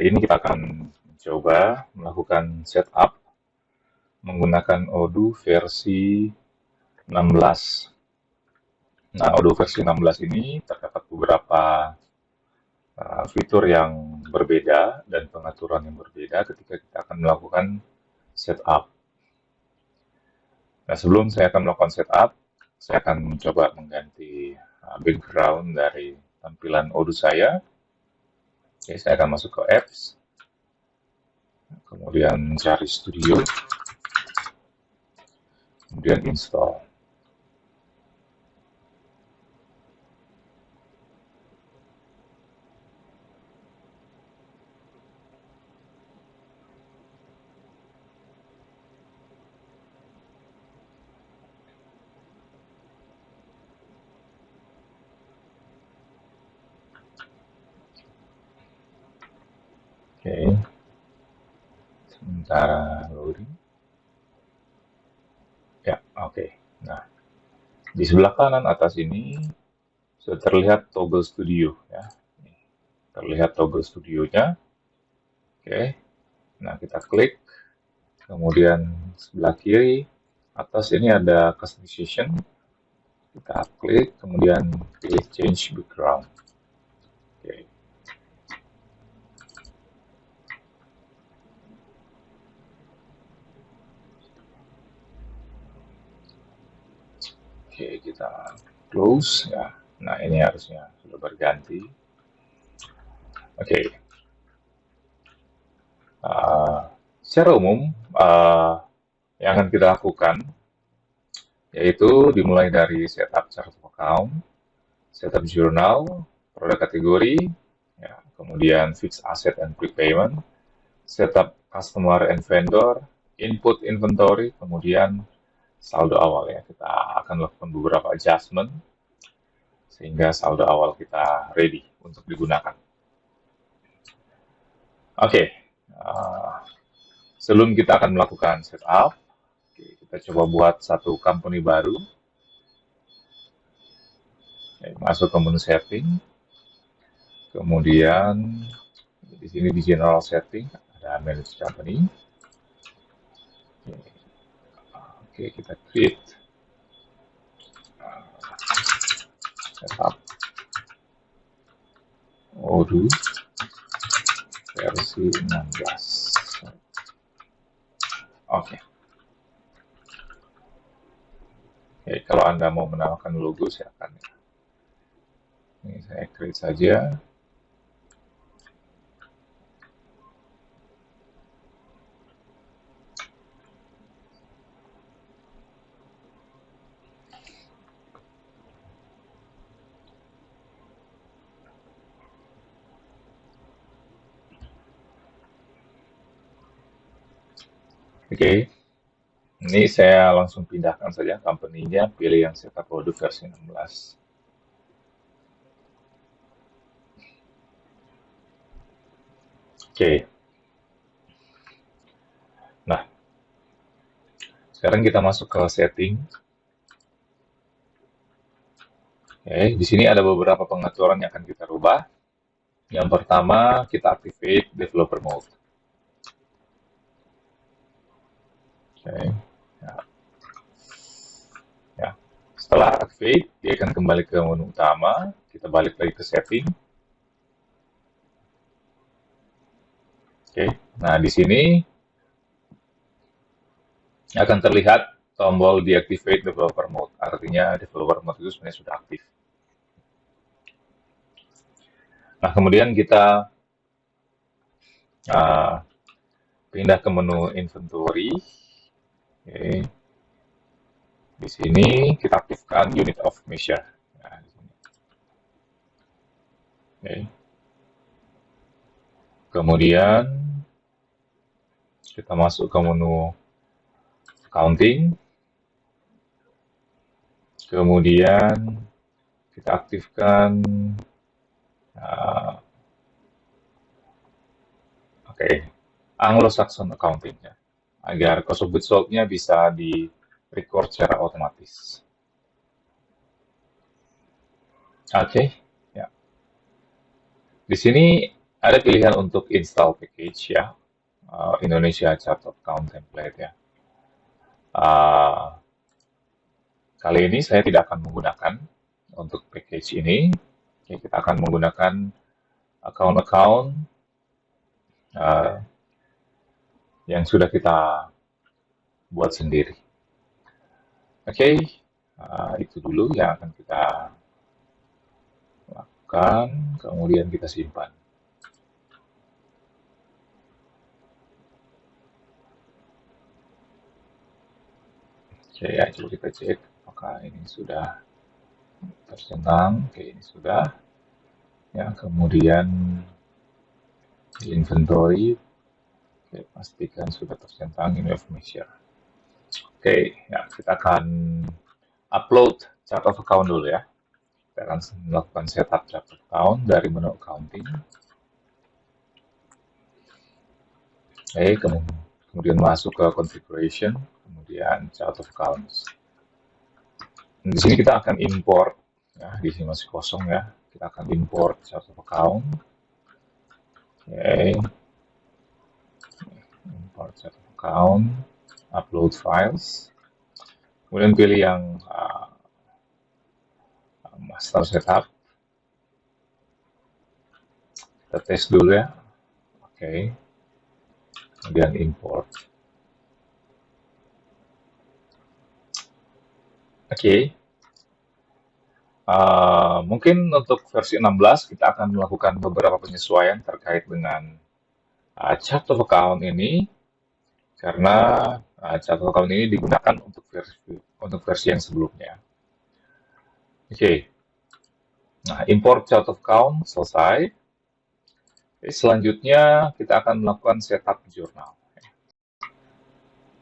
Kali ini kita akan mencoba melakukan setup menggunakan Odoo versi 16. Nah, Odoo versi 16 ini terdapat beberapa fitur yang berbeda dan pengaturan yang berbeda ketika kita akan melakukan setup. Nah, sebelum saya akan melakukan setup, saya akan mencoba mengganti background dari tampilan Odoo saya. Oke, saya akan masuk ke apps, kemudian cari studio, kemudian install. Oke, sementara loading. Ya, oke. Nah, di sebelah kanan atas ini sudah terlihat toggle studio ya. Terlihat toggle studionya. Oke. Nah, kita klik. Kemudian sebelah kiri atas ini ada customization. Kita klik, kemudian pilih change background. Oke. Oke, kita close ya. Nah, ini harusnya sudah berganti. Oke. Secara umum, yang akan kita lakukan yaitu dimulai dari setup chart of account, setup journal, produk kategori, ya, kemudian fixed asset and prepayment, setup customer and vendor, input inventory, kemudian saldo awal ya. Kita akan lakukan beberapa adjustment sehingga saldo awal kita ready untuk digunakan. Oke, sebelum kita akan melakukan setup, kita coba buat satu company baru. Masuk ke menu setting, kemudian di sini di general setting ada manage company. Oke, kita create setup Odoo versi 16. Oke. Oke, kalau Anda mau menambahkan logo silakan. Ini saya create saja. Oke, ini saya langsung pindahkan saja company-nya, pilih yang setup Odoo versi 16. Oke. Nah, sekarang kita masuk ke setting. Oke, di sini ada beberapa pengaturan yang akan kita rubah. Yang pertama, kita activate developer mode. Oke. Ya. Setelah activate, dia akan kembali ke menu utama. Kita balik lagi ke setting. Oke. Nah, di sini akan terlihat tombol deactivate developer mode. Artinya developer mode itu sebenarnya sudah aktif. Nah, kemudian kita pindah ke menu inventory. Oke. Di sini kita aktifkan unit of measure. Nah, di sini. Oke. Kemudian kita masuk ke menu accounting. Kemudian kita aktifkan Anglo-Saxon accounting ya, agar cost of goods sold-nya bisa di record secara otomatis. Oke, ya. Di sini Ada pilihan untuk install package ya, Indonesia Chart of Account template ya. Uh, Kali ini saya tidak akan menggunakan untuk package ini. Oke, kita akan menggunakan account-account uh, yang sudah kita buat sendiri. Oke, itu dulu yang akan kita lakukan, kemudian kita simpan. Oke, ya, coba kita cek apakah ini sudah tercentang. Oke, ini sudah. Ya, kemudian inventory. Oke, pastikan sudah tercentang ini of measure. Oke, ya, kita akan upload chart of account dulu ya. Kita akan melakukan setup chart of account dari menu accounting. Oke, kemudian masuk ke configuration, kemudian chart of accounts. Di sini kita akan import, ya, di sini masih kosong ya. Kita akan import chart of account. Oke, import chart of account, upload files. Kemudian pilih yang master setup. Kita tes dulu ya. Oke. Kemudian import. Oke. Mungkin untuk versi 16 kita akan melakukan beberapa penyesuaian terkait dengan chart of account ini, karena chart of account ini digunakan untuk versi yang sebelumnya. Oke. Nah, import chart of account selesai. Selanjutnya kita akan melakukan setup jurnal.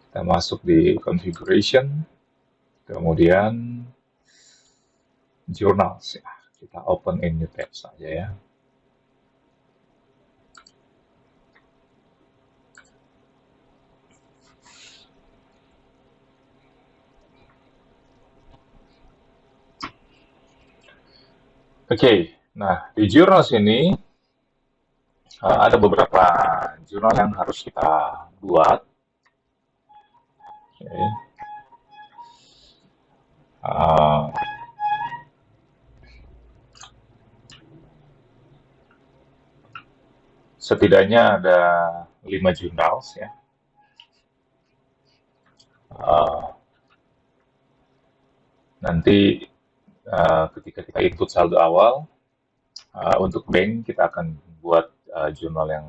Kita masuk di configuration, kemudian journals ya. Kita open in new tab saja ya. Oke, nah di journals ini ada beberapa jurnal yang harus kita buat. Oke. Setidaknya ada 5 jurnal ya. Nanti ketika kita input saldo awal, untuk bank kita akan buat jurnal yang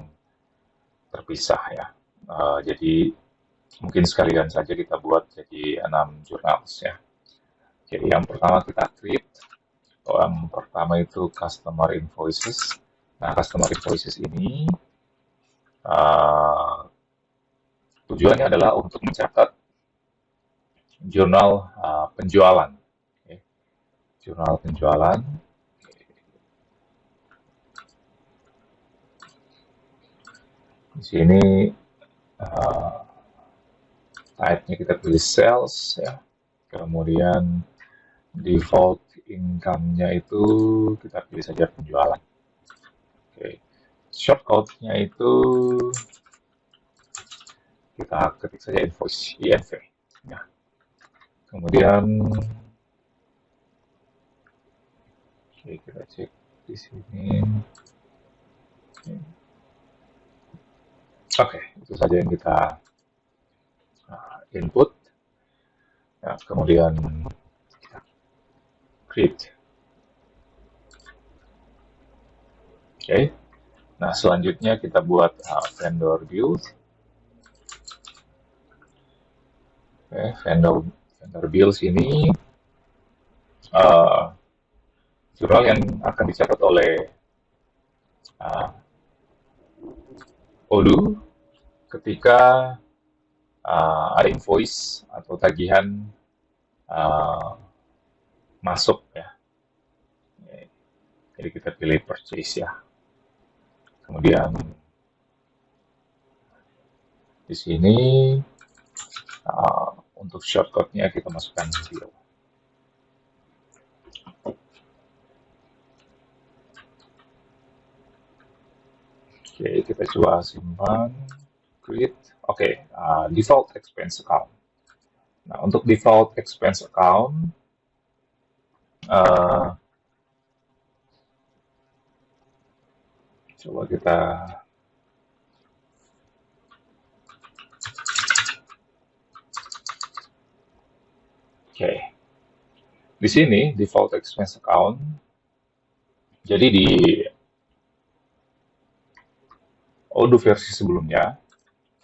terpisah ya. Jadi mungkin sekalian saja kita buat jadi 6 jurnal ya. Jadi yang pertama kita create. Yang pertama itu customer invoices. Nah, customer invoices ini tujuannya adalah untuk mencatat jurnal penjualan. Okay. Jurnal penjualan. Di sini type-nya kita pilih sales ya. Kemudian default income-nya itu kita pilih saja penjualan. Oke. Shortcode-nya itu kita ketik saja invoice INV. Nah, kemudian oke, kita cek di sini. Oke, itu saja yang kita input. Ya, kemudian kita create. Oke. Nah, selanjutnya kita buat vendor build. Oke, vendor build ini jurnal yang akan dicatat oleh Odoo ketika ada invoice atau tagihan masuk ya. Jadi kita pilih purchase ya. Kemudian di sini untuk shortcut-nya kita masukkan 0. Oke, kita coba simpan, create. Oke, default expense account. Nah, untuk default expense account, uh, coba kita oke. Di sini default expense account. Jadi di Odoo versi sebelumnya,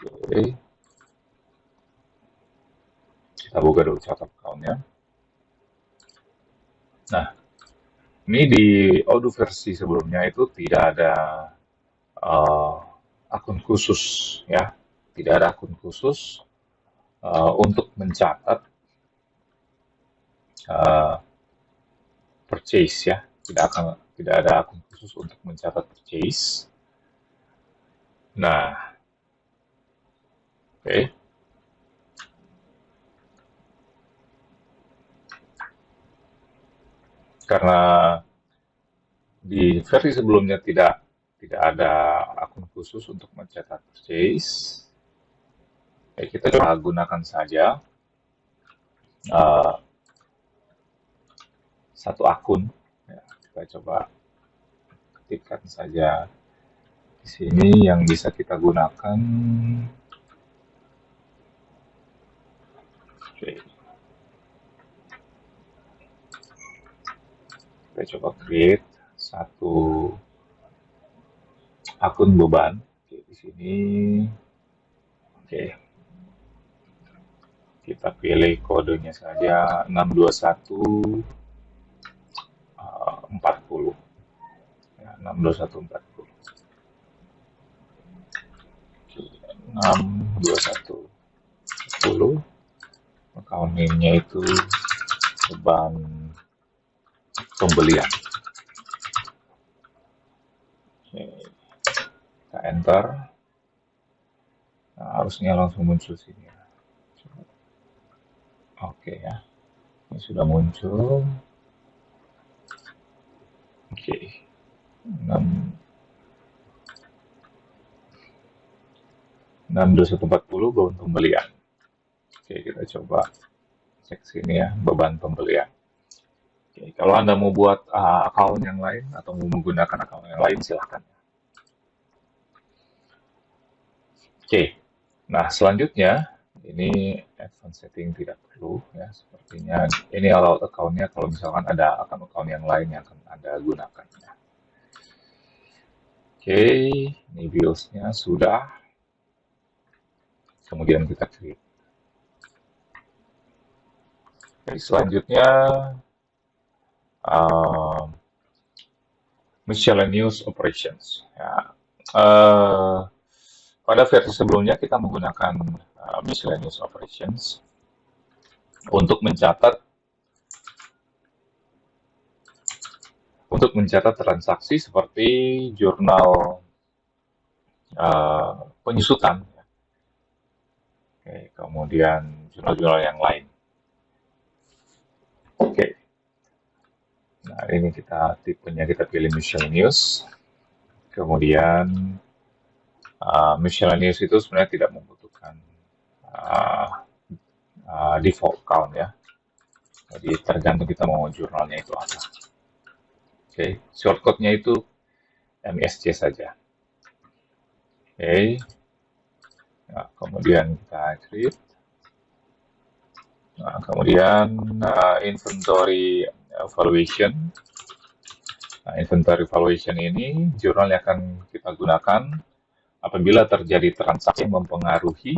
oke, kita buka dulu chart account-nya. Nah, ini di Odoo versi sebelumnya itu tidak ada uh, akun khusus, ya, tidak ada akun khusus untuk mencatat uh, purchase, ya, tidak ada akun khusus untuk mencatat purchase. Nah, oke, karena di versi sebelumnya tidak ada akun khusus untuk mencatat purchase, ya kita coba gunakan saja uh, satu akun. Ya, kita coba ketikkan saja di sini yang bisa kita gunakan. Oke, kita coba create satu akun beban. Oke, di sini. Oke, kita pilih kodenya saja 62140. Ya, 62140. 62140. Account name-nya itu beban pembelian. Oke, kita enter. Nah, harusnya langsung muncul sini. Oke, ya, ini sudah muncul. Oke, 62140 beban pembelian. Oke, kita coba cek sini ya, beban pembelian. Oke, kalau Anda mau buat account yang lain atau mau menggunakan account yang lain, silahkan. Oke, nah selanjutnya ini advanced setting tidak perlu ya, sepertinya ini allowed account-nya kalau misalkan ada account yang lain yang akan Anda gunakan. Ya. Oke, ini bills-nya sudah. Kemudian kita create. Oke, selanjutnya miscellaneous operations. Ya. Pada versi sebelumnya kita menggunakan miscellaneous operations untuk mencatat transaksi seperti jurnal penyusutan, oke, kemudian jurnal-jurnal yang lain. Oke, nah ini tipenya kita pilih miscellaneous. Kemudian miscellaneous itu sebenarnya tidak membutuhkan default count ya. Jadi tergantung kita mau jurnalnya itu apa. Oke, shortcut-nya itu MSC saja. Oke, nah, kemudian kita create. Nah, kemudian inventory valuation. Nah, inventory valuation ini jurnal yang akan kita gunakan apabila terjadi transaksi yang mempengaruhi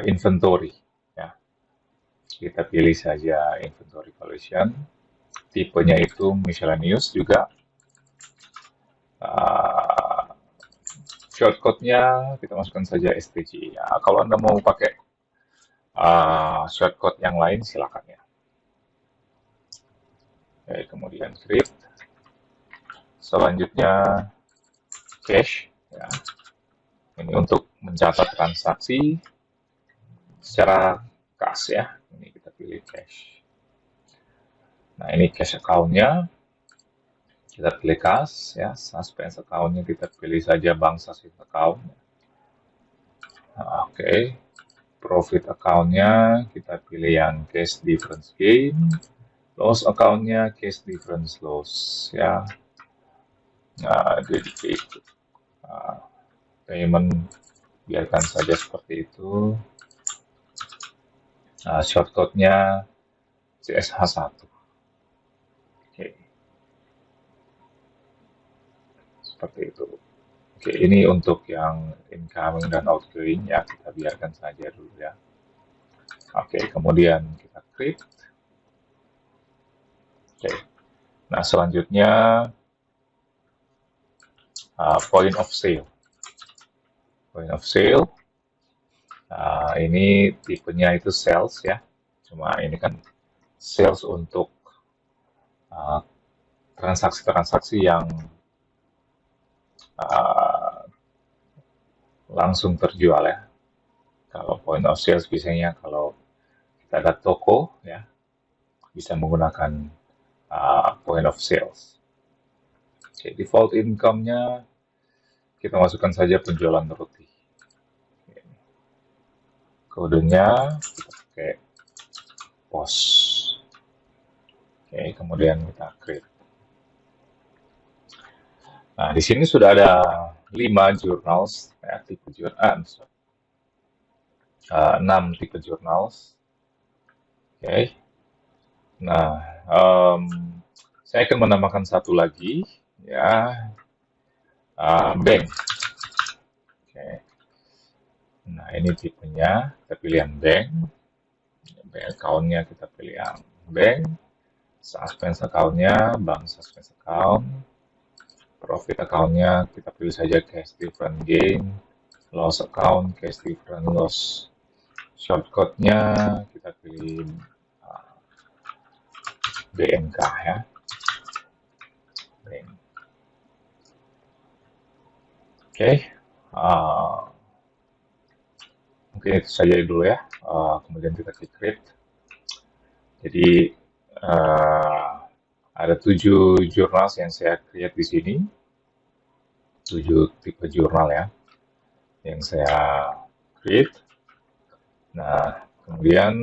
inventory. Ya. Kita pilih saja inventory valuation. Tipenya itu miscellaneous juga. Shortcut-nya kita masukkan saja STG. Ya, kalau Anda mau pakai shortcut yang lain, silakan ya. Oke, kemudian create. Selanjutnya cash. Ya. Ini untuk mencatat transaksi secara kas ya. Ini kita pilih cash. Nah, ini cash account-nya. Kita pilih kas, ya, suspense account-nya kita pilih saja bank suspense account. Oke. Profit account-nya kita pilih yang cash difference gain. Loss account-nya cash difference loss, ya. Dedicated. Payment biarkan saja seperti itu. Shortcut-nya CSH1. Oke. Seperti itu. Oke, ini untuk yang incoming dan outgoing, ya, kita biarkan saja dulu, ya. Oke, kemudian kita klik. Oke. Nah, selanjutnya point of sale. Point of sale. Ini tipenya itu sales, ya. Cuma ini kan sales untuk transaksi-transaksi yang langsung terjual, ya. Kalau point of sales biasanya kalau kita ada toko, ya, bisa menggunakan point of sales. Oke, default income-nya kita masukkan saja penjualan roti. Kodenya kita pakai POS. Oke, kemudian kita create. Nah, di sini sudah ada 5 journals, ya, tipe jurnal, 6 tipe journals. Oke. Nah, saya akan menambahkan satu lagi, ya, bank. Oke. Nah, ini tipenya, kita pilih yang bank. Bank account-nya kita pilih yang bank. Suspense account-nya bank suspense account. Profit account-nya kita pilih saja cash different gain. Loss account cash different loss. Shortcut-nya kita pilih BNK, ya. Bank. Oke. Mungkin itu saja dulu, ya. Kemudian kita klik create. Jadi ada 7 jurnal yang saya create di sini. 7 tipe jurnal, ya, yang saya create. Nah, kemudian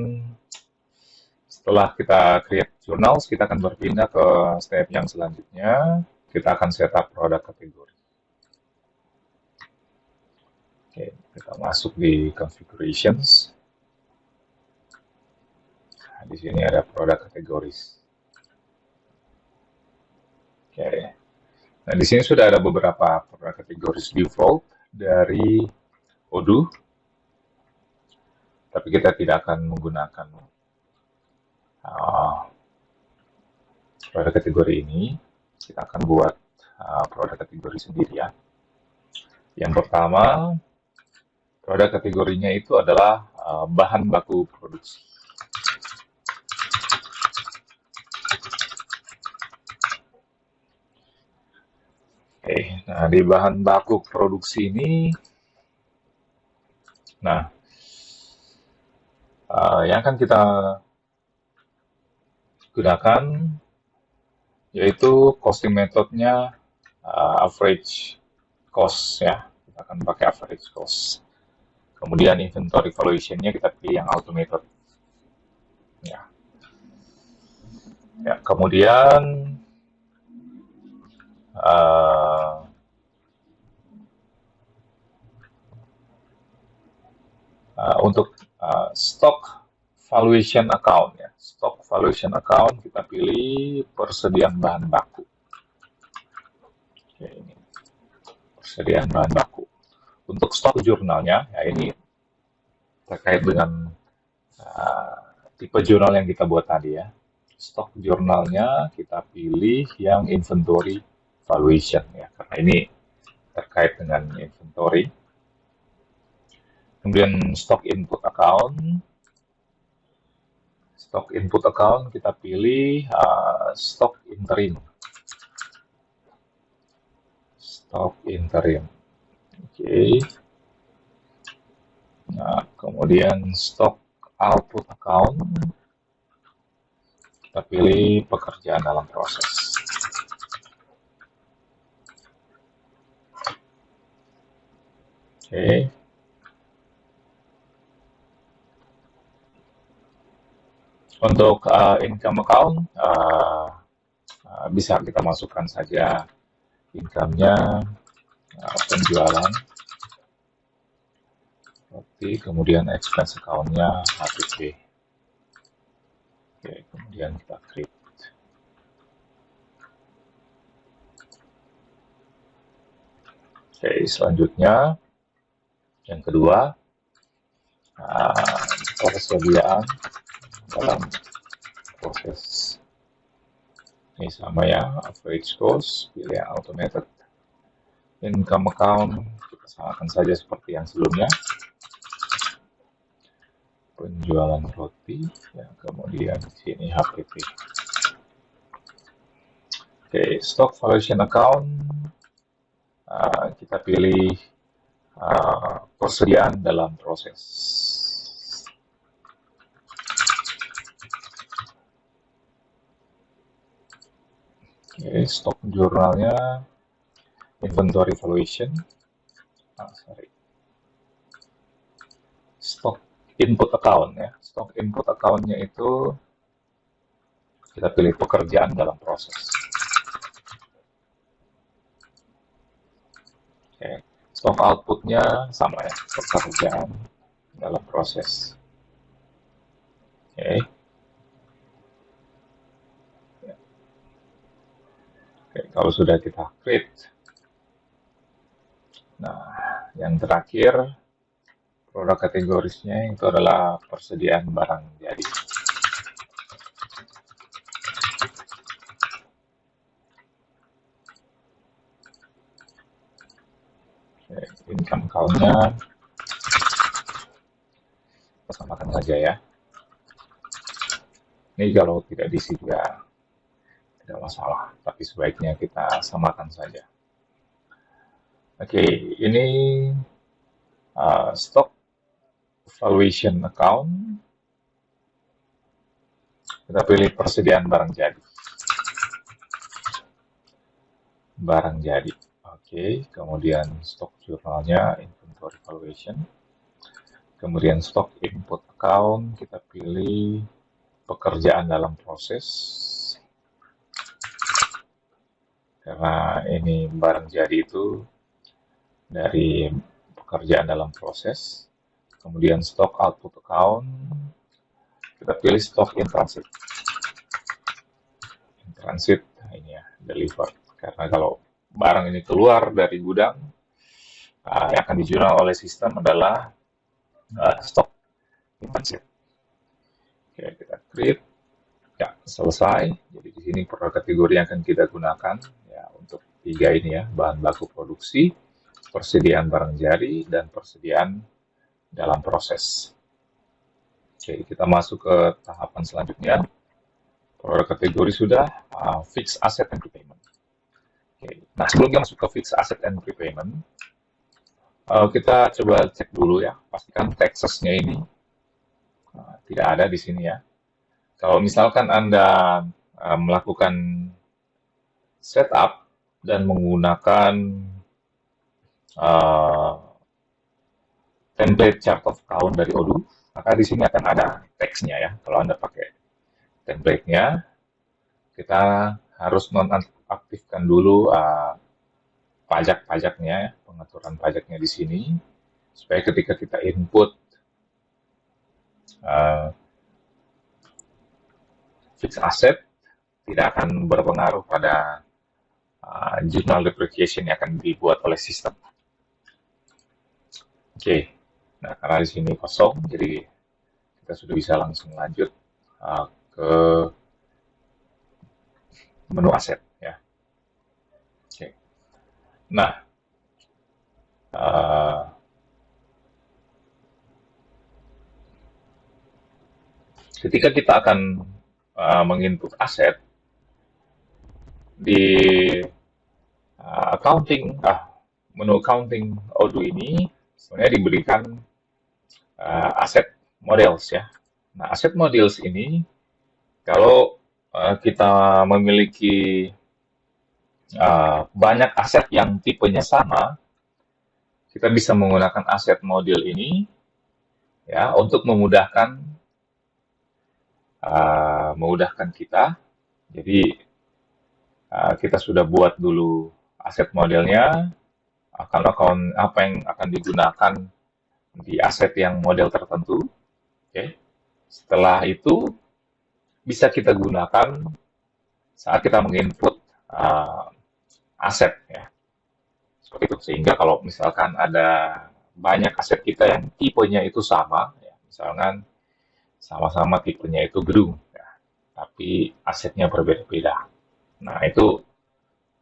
setelah kita create journals, kita akan berpindah ke step yang selanjutnya. Kita akan setup produk kategori. Oke, kita masuk di configurations. Nah, di sini ada produk kategoris. Oke. Nah, di sini sudah ada beberapa produk kategoris default dari Odoo, tapi kita tidak akan menggunakan produk kategori ini. Kita akan buat produk kategori sendiri, ya. Yang pertama, produk kategorinya itu adalah bahan baku produksi. Oke, nah di bahan baku produksi ini, nah yang akan kita gunakan yaitu costing methodnya average cost, ya. Kita akan pakai average cost. Kemudian inventory valuation-nya kita pilih yang automated, ya. Ya, kemudian untuk stock valuation account, ya. Stock valuation account kita pilih persediaan bahan baku. Oke, ini persediaan bahan baku. Untuk stok jurnalnya, ya, ini terkait dengan tipe jurnal yang kita buat tadi, ya. Stok jurnalnya kita pilih yang inventory valuation, ya, karena ini terkait dengan inventory. Kemudian stock input account. Stock input account kita pilih stock interim. Stock interim. Oke. Nah, kemudian stock output account kita pilih pekerjaan dalam proses. Oke. Untuk income account, bisa kita masukkan saja income-nya, penjualan, roti, kemudian expense account-nya HPP. Oke, kemudian kita create. Oke, selanjutnya yang kedua, persediaan dalam proses. Ini sama ya, average cost, pilih yang automated. Income account, kita samakan saja seperti yang sebelumnya. Penjualan roti, ya, kemudian di sini HPP. Oke, stock valuation account, kita pilih persediaan dalam proses. Oke, stock jurnalnya, inventory valuation, stock input account ya. Stock input account-nya itu kita pilih pekerjaan dalam proses. Oke, stock output-nya sama ya, pekerjaan dalam proses. Oke. Oke, kalau sudah kita create. Nah, yang terakhir produk kategorisnya itu adalah persediaan barang jadi. Oke, income account-nya samakan saja ya. Ini kalau tidak diisi juga tidak masalah, tapi sebaiknya kita samakan saja. Oke, ini stock valuation account. Kita pilih persediaan barang jadi. Barang jadi. Oke, kemudian stock jurnalnya, inventory valuation. Kemudian stock input account, kita pilih pekerjaan dalam proses. Karena ini barang jadi itu dari pekerjaan dalam proses. Kemudian stock output account, kita pilih stock in transit. In transit ini ya, delivered. Karena kalau barang ini keluar dari gudang, yang akan dijurnal oleh sistem adalah stock in transit. Oke, kita create. Ya, selesai. Jadi di sini produk kategori yang akan kita gunakan ya untuk tiga ini ya, bahan baku produksi, persediaan barang jadi, dan persediaan dalam proses. Oke, kita masuk ke tahapan selanjutnya. Produk kategori sudah, fixed asset and prepayment. Oke, nah sebelum kita masuk ke fixed asset and prepayment, kita coba cek dulu ya, pastikan taxes-nya ini tidak ada di sini ya. Kalau misalkan Anda melakukan setup dan menggunakan template chart of account dari Odoo, maka di sini akan ada teksnya ya. Kalau Anda pakai template-nya, kita harus nonaktifkan dulu pajak-pajaknya, pengaturan pajaknya di sini, supaya ketika kita input fixed asset tidak akan berpengaruh pada journal depreciation yang akan dibuat oleh sistem. Oke, nah karena di sini kosong, jadi kita sudah bisa langsung lanjut ke menu aset ya. Oke, nah ketika kita akan menginput aset di menu accounting Odoo ini sebenarnya diberikan aset models ya. Nah, aset models ini kalau kita memiliki banyak aset yang tipenya sama, kita bisa menggunakan aset model ini ya untuk memudahkan kita. Jadi kita sudah buat dulu aset modelnya, akun apa yang akan digunakan di aset yang model tertentu. Oke. Setelah itu bisa kita gunakan saat kita menginput aset ya. Seperti itu. Sehingga kalau misalkan ada banyak aset kita yang tipenya itu sama, ya, misalkan sama-sama tipenya itu gedung, ya, tapi asetnya berbeda-beda. Nah, itu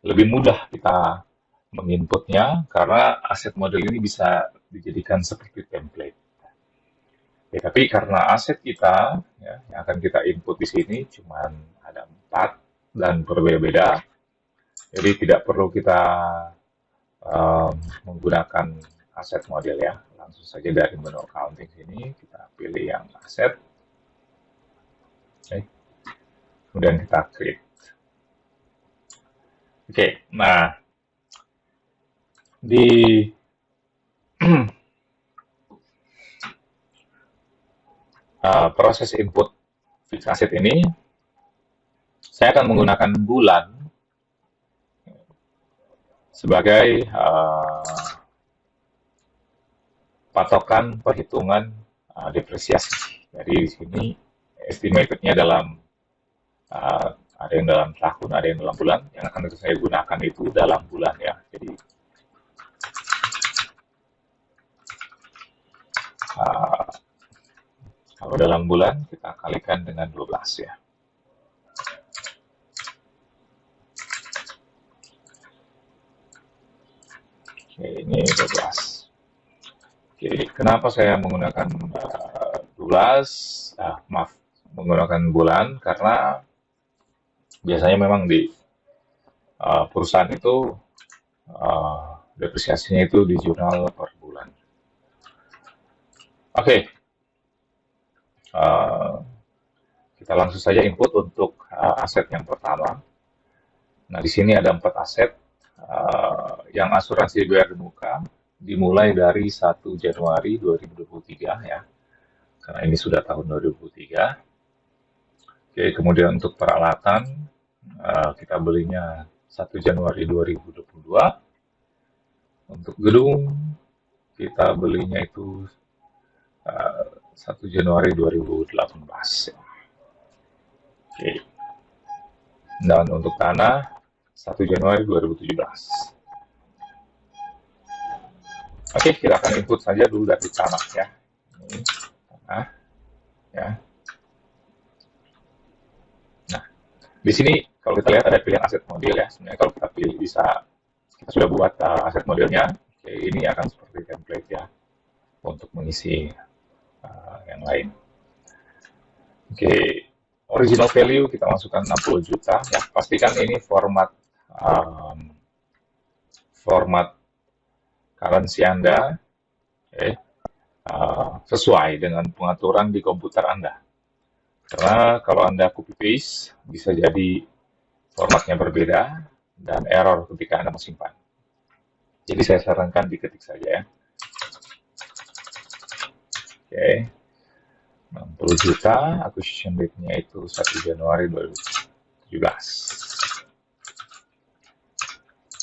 lebih mudah kita menginputnya karena aset model ini bisa dijadikan seperti template. Ya, tapi karena aset kita ya, yang akan kita input di sini cuma ada 4 dan berbeda-beda, jadi tidak perlu kita menggunakan aset model ya. Langsung saja dari menu accounting sini kita pilih yang aset. Oke. Kemudian kita create. Oke, nah di proses input fixed asset ini saya akan menggunakan bulan sebagai patokan perhitungan depresiasi. Jadi di sini estimated-nya dalam ada yang dalam tahun, ada yang dalam bulan. Yang akan saya gunakan itu dalam bulan ya. Jadi kalau dalam bulan kita kalikan dengan 12 ya. Oke, ini 12. Oke, kenapa saya menggunakan 12? Menggunakan bulan karena biasanya memang di perusahaan itu depresiasinya itu di jurnal per bulan. Oke, kita langsung saja input untuk aset yang pertama. Nah, di sini ada 4 aset yang asuransi bayar di muka dimulai dari 1 Januari 2023 ya, karena ini sudah tahun 2023. Oke, kemudian untuk peralatan kita belinya 1 Januari 2022. Untuk gedung kita belinya itu 1 Januari 2018. Oke. Dan untuk tanah 1 Januari 2017. Oke, kita akan input saja dulu dari tanah ya. Ini tanah ya. Nah, di sini kalau kita lihat ada pilihan aset model ya. Sebenarnya kalau kita pilih kita sudah buat aset modelnya. Oke, ini akan seperti template ya untuk mengisi yang lain. Oke, original value kita masukkan 60 juta ya. Pastikan ini format currency Anda sesuai dengan pengaturan di komputer Anda. Karena kalau Anda copy paste bisa jadi formatnya berbeda dan error ketika Anda menyimpan. Jadi saya sarankan diketik saja ya. Oke. 60 juta, acquisition date-nya itu 1 Januari 2017.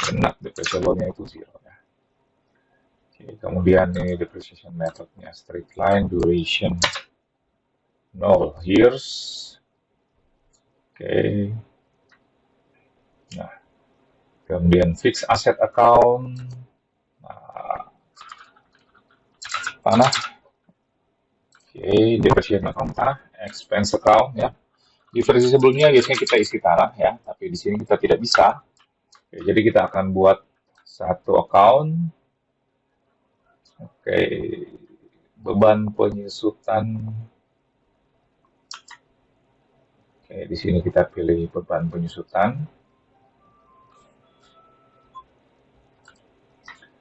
Genap depreciable-nya itu 0 ya. Oke, kemudian ini depreciation method-nya straight line, duration 0 years. Oke. Nah, kemudian fixed asset account, tanah. Oke, depreciation account tanah, expense account ya. Di versi sebelumnya biasanya kita isi tanah ya, tapi di sini kita tidak bisa. Oke, jadi kita akan buat satu account. Oke, beban penyusutan. Oke, di sini kita pilih beban penyusutan.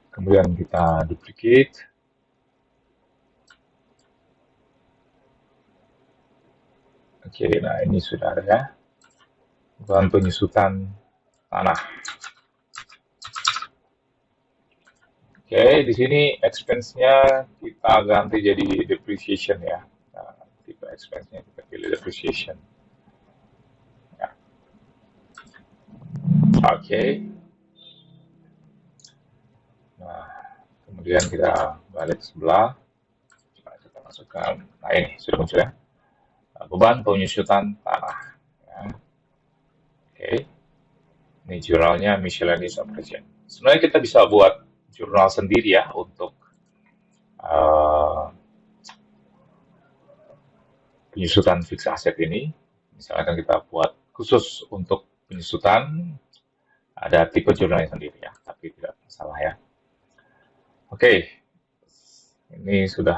Kemudian kita duplicate. Oke, nah ini sudah ada ya. Beban penyusutan tanah. Oke, di sini expense-nya kita ganti jadi depreciation ya. Nah, tipe expense-nya kita pilih depreciation. Ya. Oke. Nah, kemudian kita balik sebelah. Coba kita masukkan. Nah, ini sudah muncul ya. Beban penyusutan tanah. Ya. Oke. Ini jurnalnya miscellaneous operation. Sebenarnya kita bisa buat jurnal sendiri ya untuk uh, penyusutan fixed asset ini. Misalkan kita buat khusus untuk penyusutan, ada tipe jurnalnya sendiri ya, tapi tidak masalah ya. Oke, ini sudah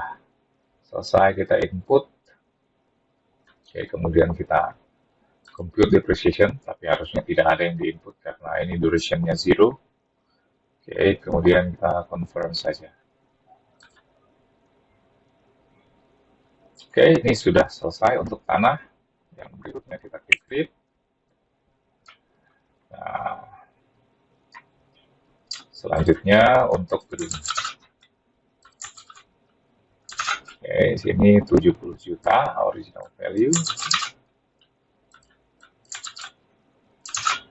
selesai kita input. Oke, kemudian kita compute depreciation, tapi harusnya tidak ada yang di input karena ini durationnya 0. Oke, kemudian kita confirm saja. Oke, ini sudah selesai untuk tanah. Yang berikutnya kita klik create. Nah, selanjutnya untuk gedung. Oke, sini 70 juta original value.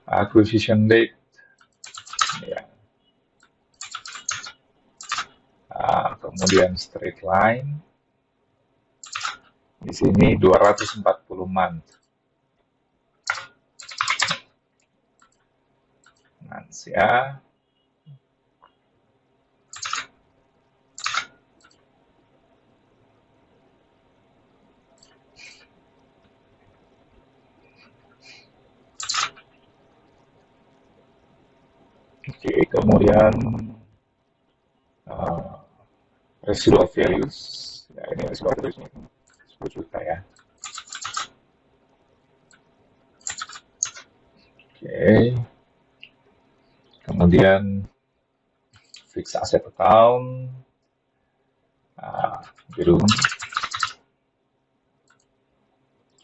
Acquisition date. Ya. Kemudian straight line. Di sini 240 month. Months ya. Oke, kemudian residual values. Ya, ini residual values ini 10 juta ya. Oke. Kemudian fixed asset account. Gedung.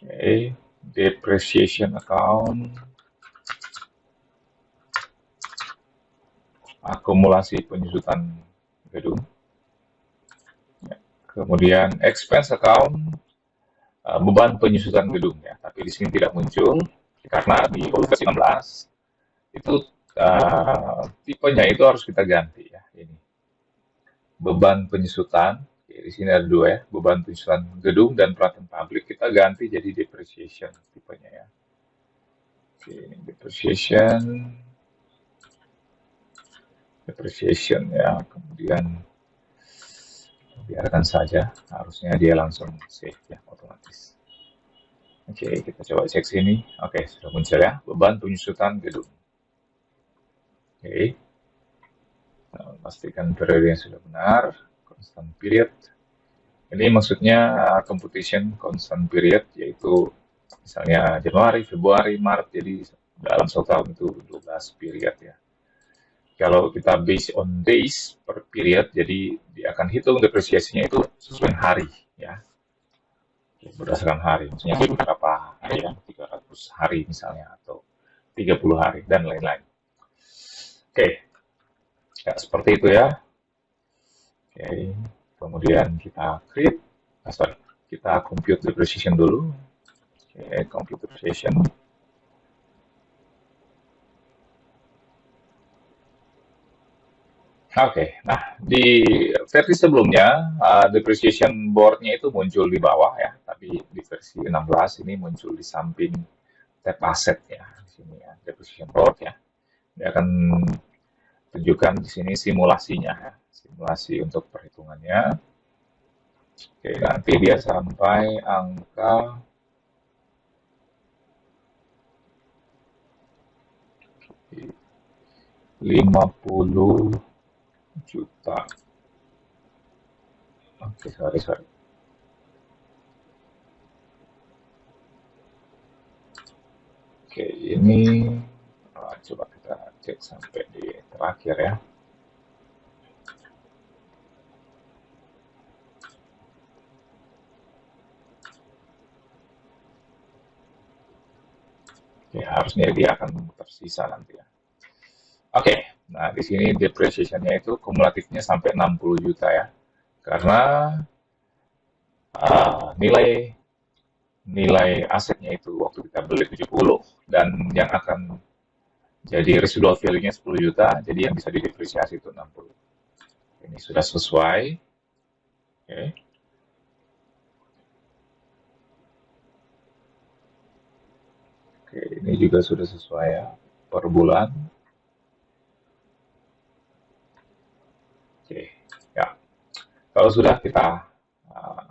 Oke. Depreciation account. Akumulasi penyusutan gedung. Kemudian expense account, beban penyusutan gedung ya, tapi di sini tidak muncul karena di versi 16 itu tipenya itu harus kita ganti ya. Ini beban penyusutan, oke, di sini ada dua ya, beban penyusutan gedung dan peralatan pabrik kita ganti jadi depreciation tipenya ya. Oke, depreciation ya, kemudian biarkan saja, harusnya dia langsung save ya otomatis. Oke, kita coba cek sini. Oke, sudah muncul ya, beban penyusutan gedung. Oke, pastikan periodenya sudah benar, constant period. Ini maksudnya computation constant period, yaitu misalnya Januari, Februari, Maret, jadi dalam satu tahun itu 12 period ya. Kalau kita based on days per period, jadi dia akan hitung depresiasinya itu sesuai hari ya. Berdasarkan hari, misalnya berapa hari ya, 300 hari misalnya, atau 30 hari, dan lain-lain. Oke, ya, seperti itu ya. Oke, kemudian kita create, kita compute depreciation dulu. Oke, compute depreciation. Oke, nah di versi sebelumnya depreciation board-nya itu muncul di bawah ya, tapi di versi 16 ini muncul di samping tab asset ya, di sini ya, depreciation board ya. Dia akan tunjukkan di sini simulasinya ya, simulasi untuk perhitungannya. Oke, nanti dia sampai angka 50 juta. Oke, sorry. Oke, ini coba kita cek sampai di terakhir ya. Oke, harusnya dia akan tersisa nanti ya. Oke, Nah, di sini depreciation-nya itu kumulatifnya sampai 60 juta ya. Karena nilai nilai asetnya itu waktu kita beli 70 dan yang akan jadi residual value-nya 10 juta, jadi yang bisa didepresiasi itu 60. Ini sudah sesuai. Oke. Oke, ini juga sudah sesuai ya per bulan. Oke, ya. Kalau sudah kita uh,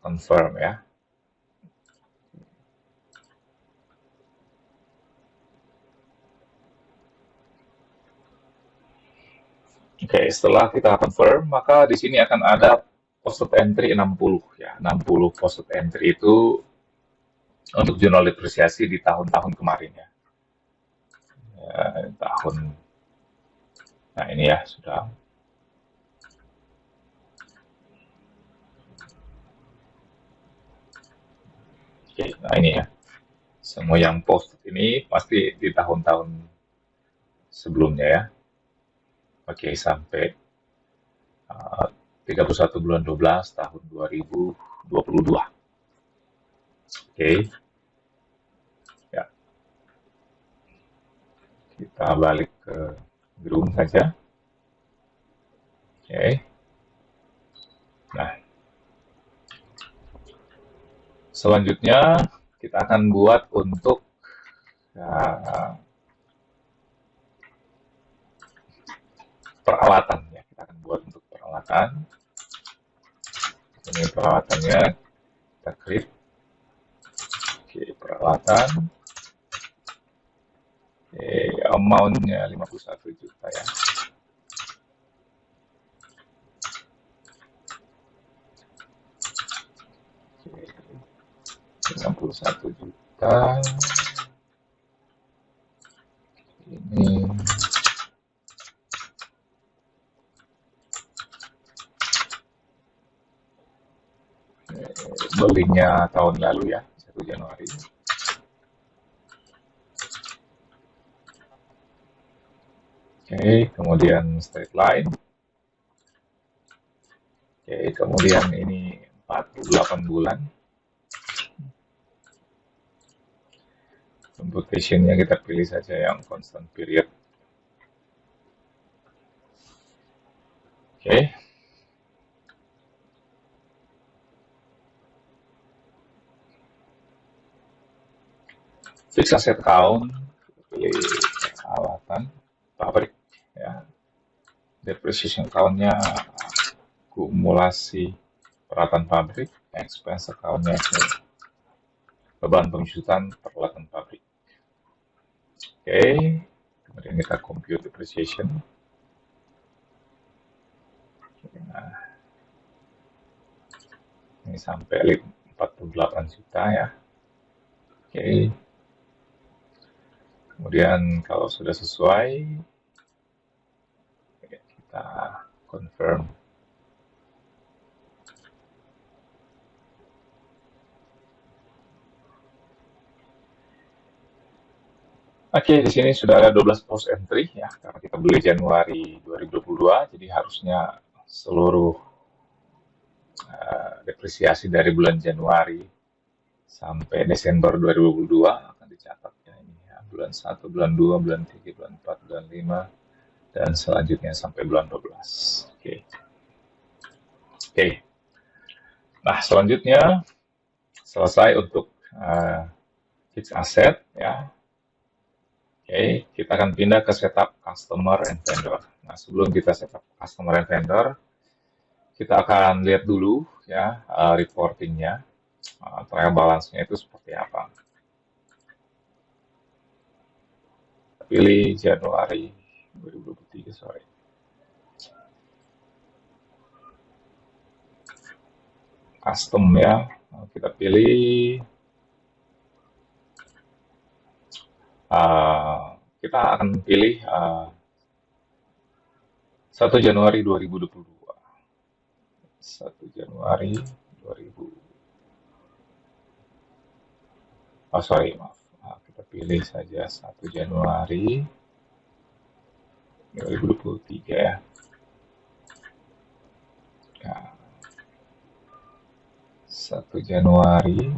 confirm ya. Oke, setelah kita confirm, maka di sini akan ada posted entry 60 ya. 60 posted entry itu untuk jurnal depresiasi di tahun-tahun kemarin ya. Tahun, nah ini ya sudah. Oke, nah ini ya. Semua yang posted ini pasti di tahun-tahun sebelumnya ya. Oke, sampai 31 bulan 12 tahun 2022. Oke, ya kita balik ke Groom saja. Oke, nah selanjutnya kita akan buat untuk uh, peralatan ya. Kita akan buat untuk peralatan. Ini peralatannya kita klik. Oke, peralatan. Oke, amount-nya 51 juta ya. Oke, 51 juta. Ini belinya tahun lalu ya, 1 Januari. Oke, kemudian straight line. Oke, kemudian ini 48 bulan. Computation-nya kita pilih saja yang constant period. Oke. Fixed asset count, pilih peralatan, pabrik ya. Depreciation count-nya kumulasi peralatan pabrik, expense account-nya beban pengusutan peralatan pabrik. Oke, kemudian kita compute depreciation. Nah, ini sampai 48 juta ya. Oke. Kemudian kalau sudah sesuai, kita confirm. Oke, di sini sudah ada 12 post entry ya, karena kita beli Januari 2022, jadi harusnya seluruh depresiasi dari bulan Januari sampai Desember 2022 akan dicatat ya ini ya, bulan 1, bulan 2, bulan 3, bulan 4, bulan 5, dan selanjutnya sampai bulan 12. Oke. Oke. Nah, selanjutnya selesai untuk fixed asset ya. Oke, kita akan pindah ke setup customer and vendor. Nah, sebelum kita setup customer and vendor, kita akan lihat dulu ya reportingnya, trial balance-nya itu seperti apa. Pilih Januari 2023, sorry. Custom ya, kita pilih. Kita akan pilih 1 Januari 2022. 1 Januari 2000. Oh sorry, maaf. Kita pilih saja 1 Januari 2023 ya. Nah, 1 Januari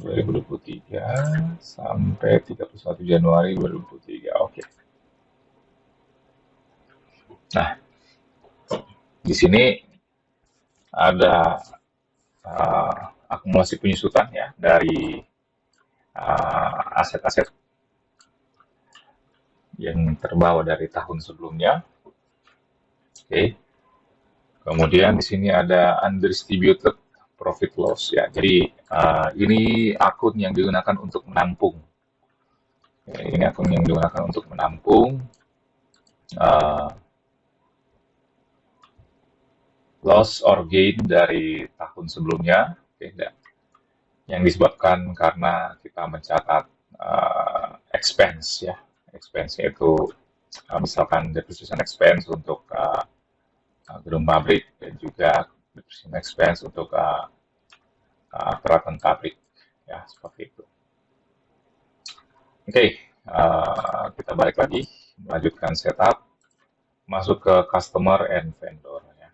2023 sampai 31 Januari 2023. Oke. Nah, di sini ada akumulasi penyusutan ya dari aset-aset yang terbawa dari tahun sebelumnya. Oke. Kemudian di sini ada undistributed profit loss ya. Jadi ini akun yang digunakan untuk menampung. Ya, ini akun yang digunakan untuk menampung loss or gain dari tahun sebelumnya. Oke, yang disebabkan karena kita mencatat expense ya. Expense itu misalkan depreciation expense untuk gedung pabrik dan juga depreciation expense untuk peralatan pabrik ya, seperti itu. Oke, kita balik lagi melanjutkan setup, masuk ke customer and vendor ya.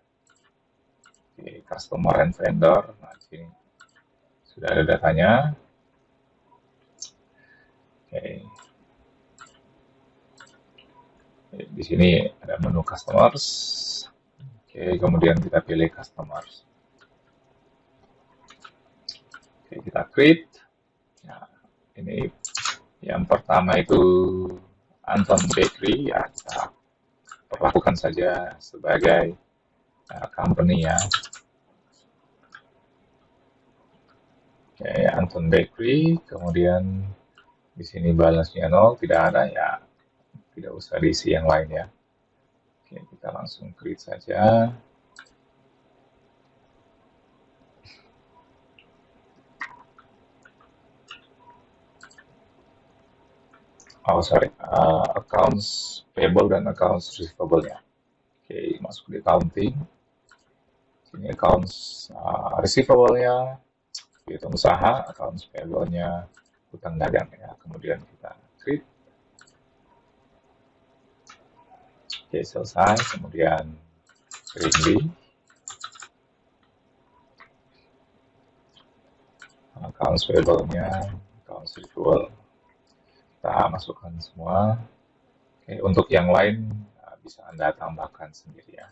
Oke, customer and vendor. Nah, di sini sudah ada datanya. Oke. Di sini ada menu customers. Oke, kemudian kita pilih customers. Oke, kita create. Nah, ini yang pertama itu Anton Bakery ya, kita perlakukan saja sebagai company ya. Oke, Anton Bakery, kemudian di sini balance-nya 0, tidak ada ya, tidak usah diisi yang lain ya. Oke, kita langsung create saja. Oh sorry, accounts payable dan accounts receivable-nya. Oke, masuk di accounting. Ini accounts receivable-nya, hitung usaha, accounts payable-nya, hutang dagang ya. Kemudian kita create. Oke, selesai. Kemudian create accounts payable-nya, accounts receivable. Kita masukkan semua. Oke, untuk yang lain bisa Anda tambahkan sendiri ya.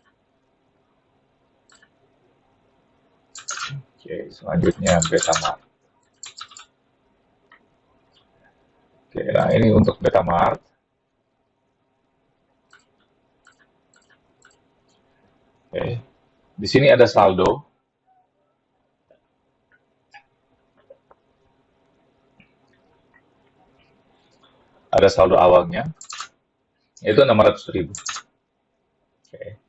Oke, selanjutnya Betamart. Oke, nah ini untuk Betamart. Oke, di sini ada saldo. Ada saldo awalnya, itu 600.000. Oke,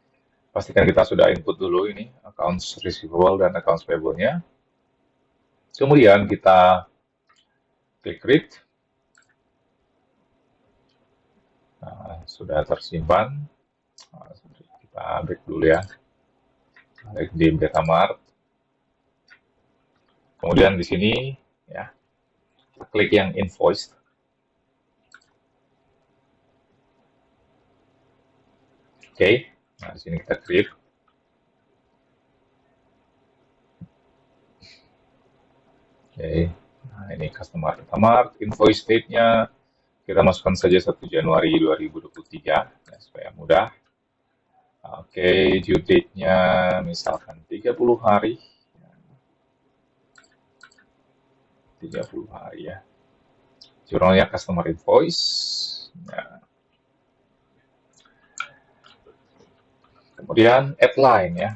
pastikan kita sudah input dulu ini accounts receivable dan accounts payable-nya. Kemudian kita klik read. Nah, sudah tersimpan. Nah, kita break dulu ya. Balik di Betamart. Kemudian di sini ya, kita klik yang invoice. Oke, nah di sini kita create. Oke, nah ini customer Betamart, invoice date-nya kita masukkan saja 1 Januari 2023 ya, supaya mudah. Oke, due date-nya misalkan 30 hari. 30 hari ya. Jurnalnya customer invoice. Nah, kemudian add line ya.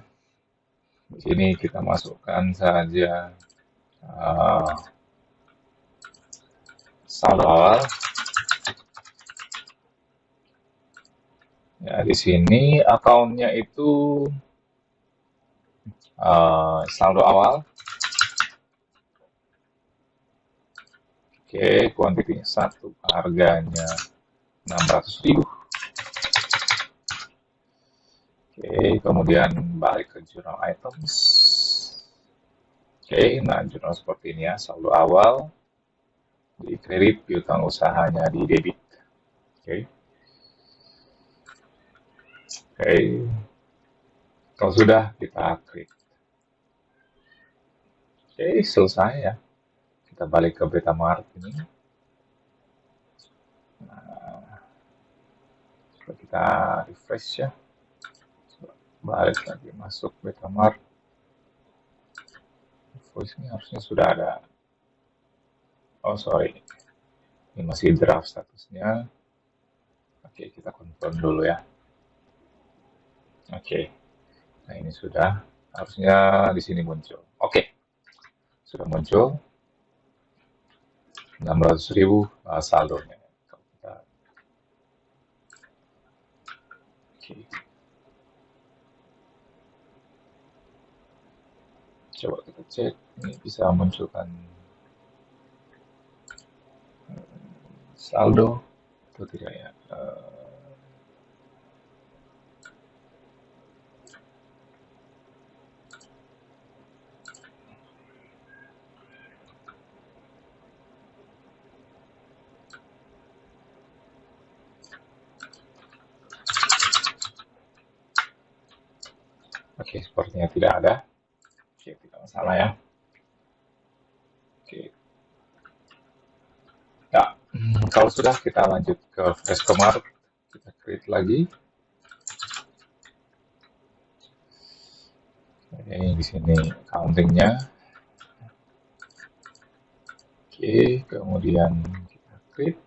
Di sini kita masukkan saja saldo awal. Ya, di sini akunnya itu saldo awal. Oke, kuantitinya 1, harganya 600.000. Oke, kemudian balik ke journal items. Oke, nah journal seperti ini ya, saldo awal di kredit, piutang usahanya di debit. Oke. Oke, kalau sudah kita klik. Oke, selesai ya. Kita balik ke Betamaart ini. Nah, coba kita refresh ya. Balik lagi masuk Betamaart. Voice ini harusnya sudah ada. Oh sorry, ini masih draft statusnya. Oke, kita confirm dulu ya. Oke, nah ini sudah, harusnya di sini muncul. Oke, sudah muncul 600.000 saldonya. Kalau kita, oke, coba kita cek, ini bisa munculkan saldo atau tidak ya? Oke, sepertinya tidak ada. Oke, tidak masalah ya. Oke, ya, kalau sudah kita lanjut ke Freshcomart, kita create lagi. Oke, di sini countingnya. Oke, kemudian kita create.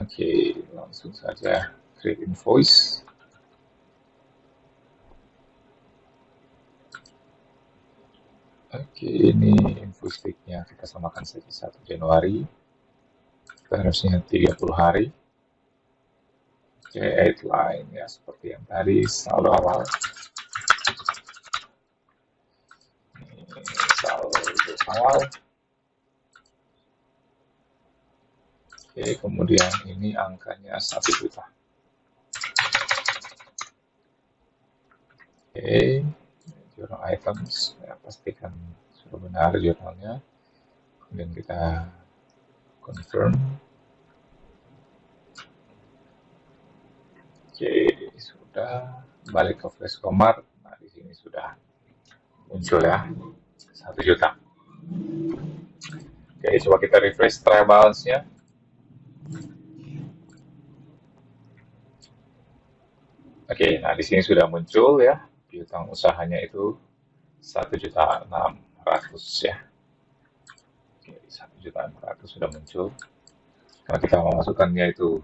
Oke, langsung saja create invoice. Oke, ini invoice date-nya kita samakan saja 1 Januari. Kita harusnya 30 hari. Oke, outline ya seperti yang tadi, saldo awal. Ini saldo awal. Oke, kemudian ini angkanya 1 juta. Oke, journal items, ya, pastikan sudah benar jurnalnya. Kemudian kita confirm. Oke, sudah balik ke Freshcomart. Nah, di sini sudah muncul ya 1 juta. Oke, coba kita refresh trial balance-nya. Oke, nah di sini sudah muncul ya, piutang usahanya itu 1.600.000 ya. Oke, 1.600.000 sudah muncul. Karena kita memasukkannya itu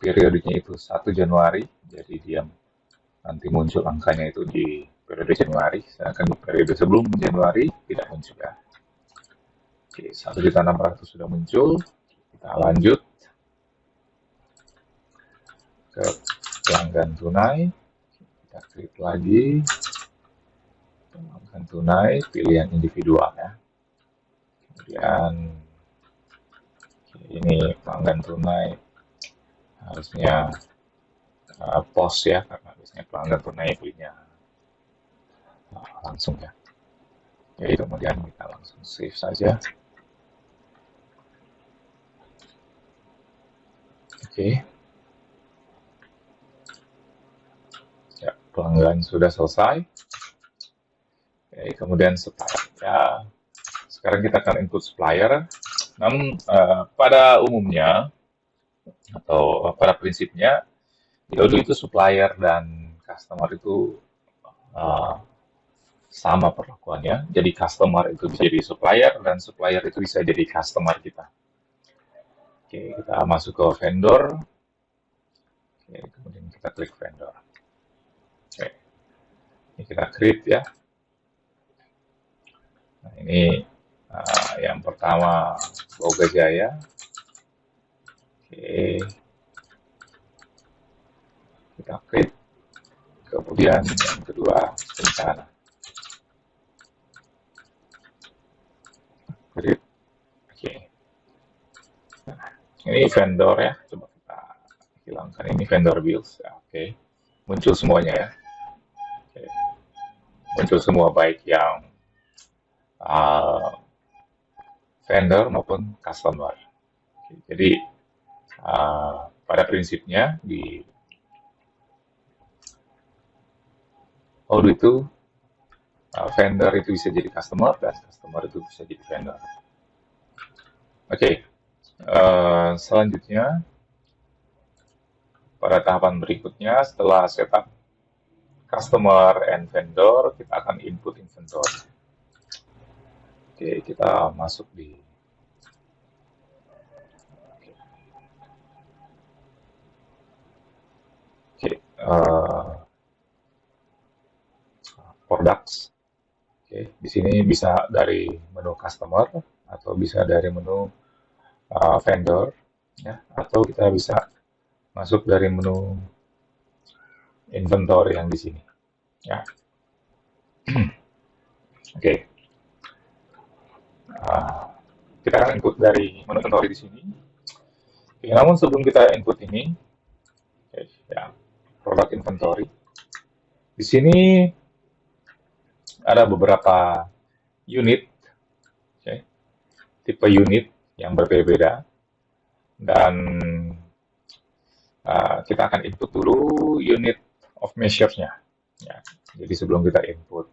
periodenya itu 1 Januari, jadi dia nanti muncul angkanya itu di periode Januari, sedangkan di periode sebelum Januari tidak muncul ya. Oke, 1.600.000 sudah muncul. Kita lanjut ke pelanggan tunai. Kita klik lagi. Pelanggan tunai, pilihan individual ya. Kemudian ini pelanggan tunai harusnya pos ya, karena biasanya pelanggan tunai belinya langsung ya. Jadi kemudian kita langsung save saja. Oke. Ya, pelanggan sudah selesai. Oke, kemudian supplier. Ya, sekarang kita akan input supplier. Namun pada umumnya atau pada prinsipnya dulu itu supplier dan customer itu sama perlakuannya. Jadi customer itu bisa jadi supplier dan supplier itu bisa jadi customer kita. Oke, kita masuk ke vendor. Oke, kemudian kita klik vendor. Oke, ini kita create ya. Nah, ini yang pertama Boga Jaya. Oke, kita create. Kemudian yang kedua Bencana. Create. Oke. Nah, ini vendor ya. Coba kita hilangkan ini vendor bills. Ya, oke. Muncul semuanya ya. Oke. Muncul semua baik yang vendor maupun customer. Jadi pada prinsipnya di Odoo itu vendor itu bisa jadi customer dan customer itu bisa jadi vendor. Oke, selanjutnya pada tahapan berikutnya setelah setup customer and vendor, kita akan input inventory. Oke, kita masuk di products. Oke, di sini bisa dari menu customer atau bisa dari menu vendor, ya, atau kita bisa masuk dari menu inventory yang di sini, ya. Oke, kita akan input dari menu inventory di sini. Oke, namun sebelum kita input ini, ya, product inventory, di sini ada beberapa unit, tipe unit yang berbeda-beda, dan kita akan input dulu unit of measure-nya. Ya, jadi sebelum kita input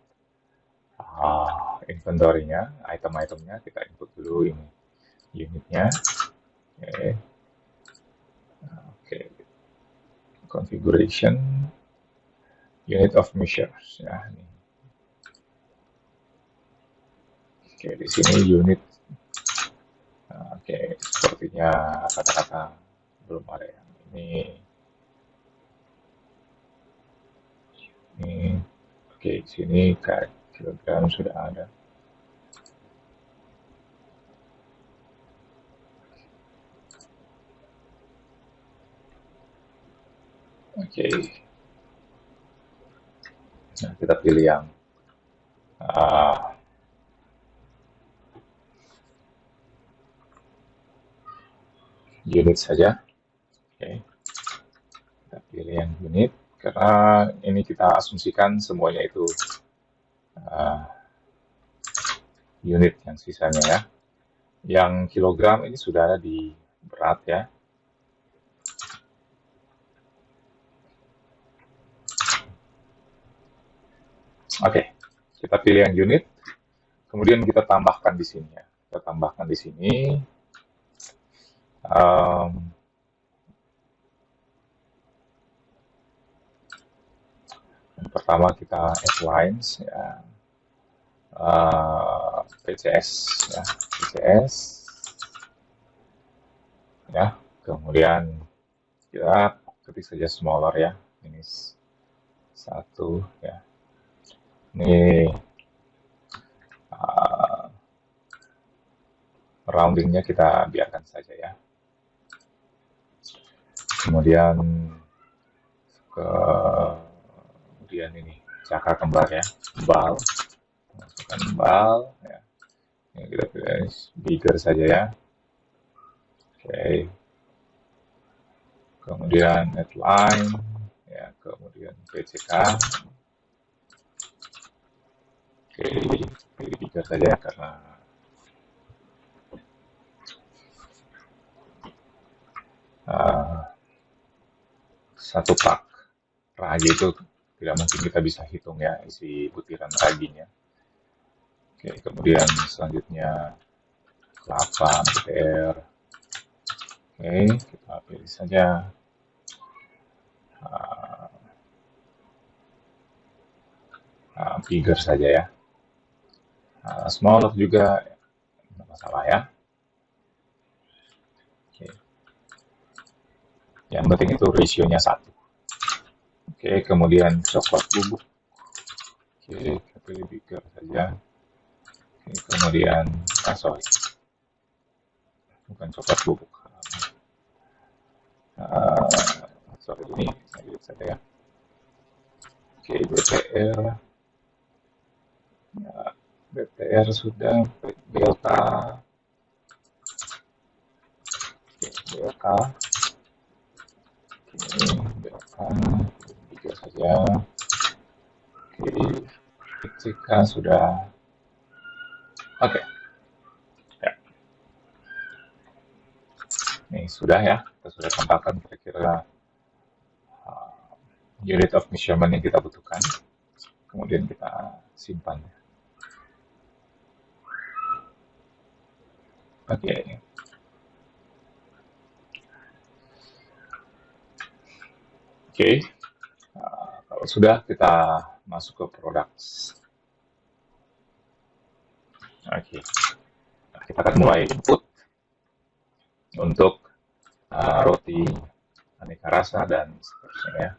inventory-nya, item-itemnya, kita input dulu ini unitnya. Oke. Configuration unit of measures, ya. Ini. Oke, di sini unit. Oke, sepertinya kata-kata belum ada yang ini. Oke, di sini kayak kilogram sudah ada. Oke. Nah, kita pilih yang unit saja. Oke. Kita pilih yang unit karena ini kita asumsikan semuanya itu unit yang sisanya, ya. Yang kilogram ini sudah ada di berat, ya. Oke, kita pilih yang unit, kemudian kita tambahkan di sini, ya. Kita tambahkan di sini. Yang pertama kita add lines, ya. PCS, ya. PCS, ya. Kemudian kita ketik saja smaller, ya. Ini 1, ya. Ini roundingnya kita biarkan saja, ya. Kemudian ini cakar kembar, ya, bal, masukkan bal, ya. Ini kita pilih bigger saja, ya. Oke. Kemudian headline, ya. Kemudian PCK. Oke, pilih bigger saja karena satu pak ragi itu tidak mungkin kita bisa hitung, ya, isi butiran raginya. Oke, kemudian selanjutnya kelapa, BTR. Oke, kita pilih saja bigger saja, ya. Smaller juga tidak masalah, ya. Oke. Yang penting itu rasionya 1. Oke, kemudian coklat bubuk. Oke, kita pilih bigger saja. Oke, kemudian sorry, bukan coklat bubuk. Sorry, ini edit saja, ya. Oke, BTR. Ya, BTR sudah, delta. Oke, delta. Oke, delta. Bigger saja. Oke, PCK sudah. Oke. Ya. Nih sudah ya, kita sudah tambahkan kira-kira unit of measurement yang kita butuhkan. Kemudian kita simpan. Oke. Oke. Kalau sudah, kita masuk ke products. Oke. Kita akan mulai input untuk roti aneka rasa dan seterusnya ya.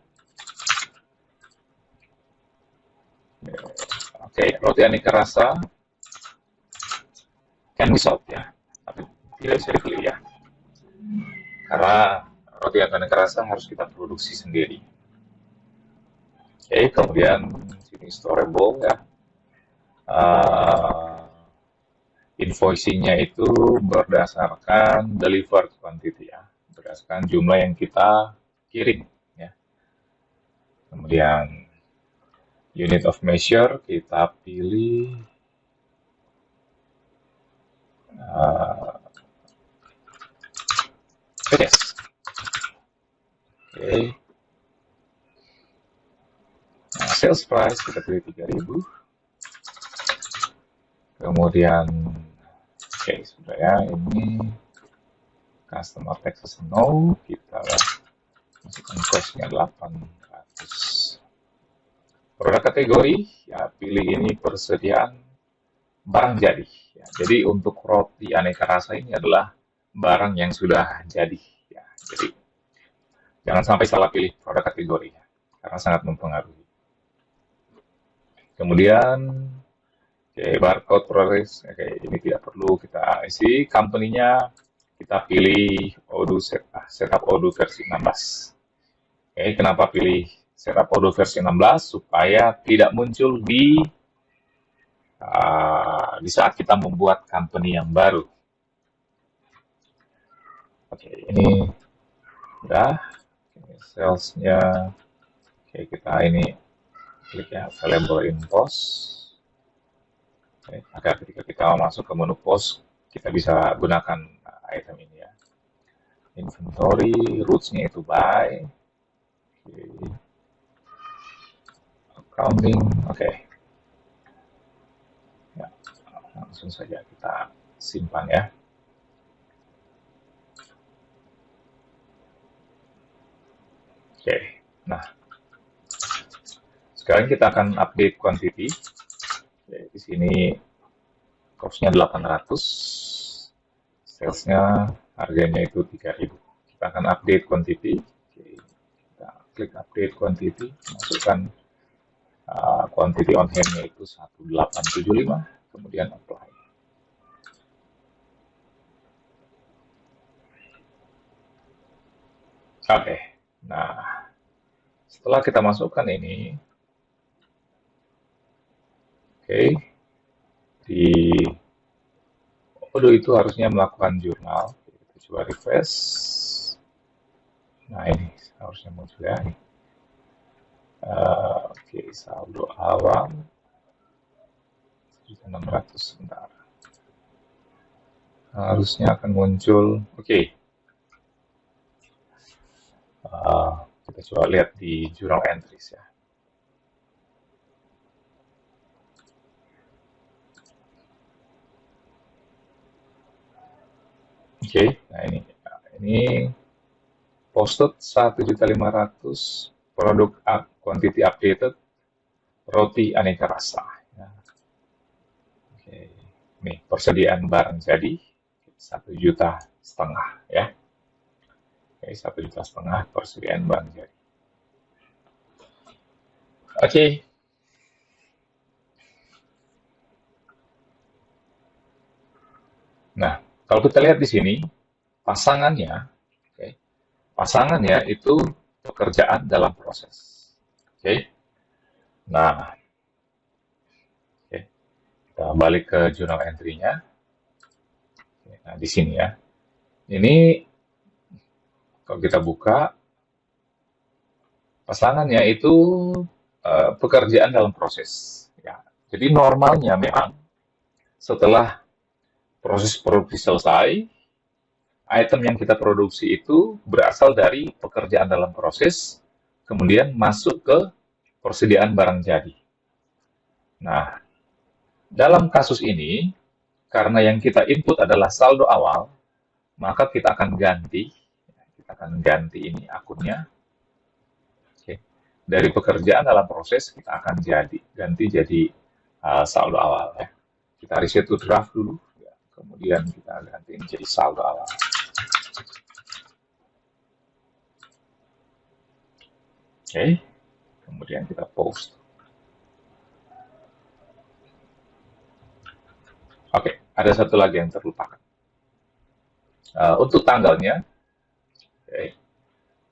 Oke, roti aneka rasa can be sold ya, tapi tidak bisa dibeli ya. Karena roti aneka rasa harus kita produksi sendiri. Oke, kemudian sini storable ya. Invoicing-nya itu berdasarkan delivered quantity ya, berdasarkan jumlah yang kita kirim ya. Kemudian unit of measure kita pilih PDS. Oke. Nah, sales price kita pilih 3.000. Kemudian oke, sudah ya, ini customer taxes no, kita masukkan cost-nya 800. Produk kategori, ya pilih ini persediaan barang jadi. Ya, jadi untuk roti aneka rasa ini adalah barang yang sudah jadi. Ya, jadi jangan sampai salah pilih produk kategori, ya, karena sangat mempengaruhi. Kemudian barcode progress, ini tidak perlu kita isi. Company-nya kita pilih Odoo setup Odoo versi 16. Kenapa pilih setup Odoo versi 16? Supaya tidak muncul di saat kita membuat company yang baru. Ini udah. Sales-nya, kita ini klik ya, available in post. Agar ketika kita masuk ke menu post, kita bisa gunakan item ini ya. Inventory, roots-nya itu buy. Accounting, ya, langsung saja kita simpan ya. Nah, sekarang kita akan update quantity. Di sini cost-nya 800, sales-nya harganya itu 3.000. Kita akan update quantity. Kita klik update quantity, masukkan quantity on hand-nya itu 1875, kemudian apply. Nah, setelah kita masukkan ini, di Odoo itu harusnya melakukan jurnal. Kita coba refresh. Nah, ini harusnya muncul ya. Saldo awal 1.600 sebentar. Harusnya akan muncul. Kita coba lihat di journal entries ya. Nah ini posted 1.500 produk quantity updated roti aneka rasa. Ya. Nih persediaan barang jadi 1,5 juta ya. 1,5 juta persediaan barang jadi. Nah, kalau kita lihat di sini pasangannya itu pekerjaan dalam proses. Nah, kita balik ke journal entry-nya. Nah, di sini ya. Ini kalau kita buka, pasangannya itu pekerjaan dalam proses. Ya. Jadi normalnya memang setelah proses produksi selesai, item yang kita produksi itu berasal dari pekerjaan dalam proses, kemudian masuk ke persediaan barang jadi. Nah, dalam kasus ini, karena yang kita input adalah saldo awal, maka kita akan ganti ini akunnya. Oke. Dari pekerjaan dalam proses kita akan ganti jadi saldo awal ya. Kita reset to draft dulu, ya. Kemudian kita ganti jadi saldo awal. Oke, kemudian kita post. Oke, ada satu lagi yang terlupakan. Untuk tanggalnya, oke,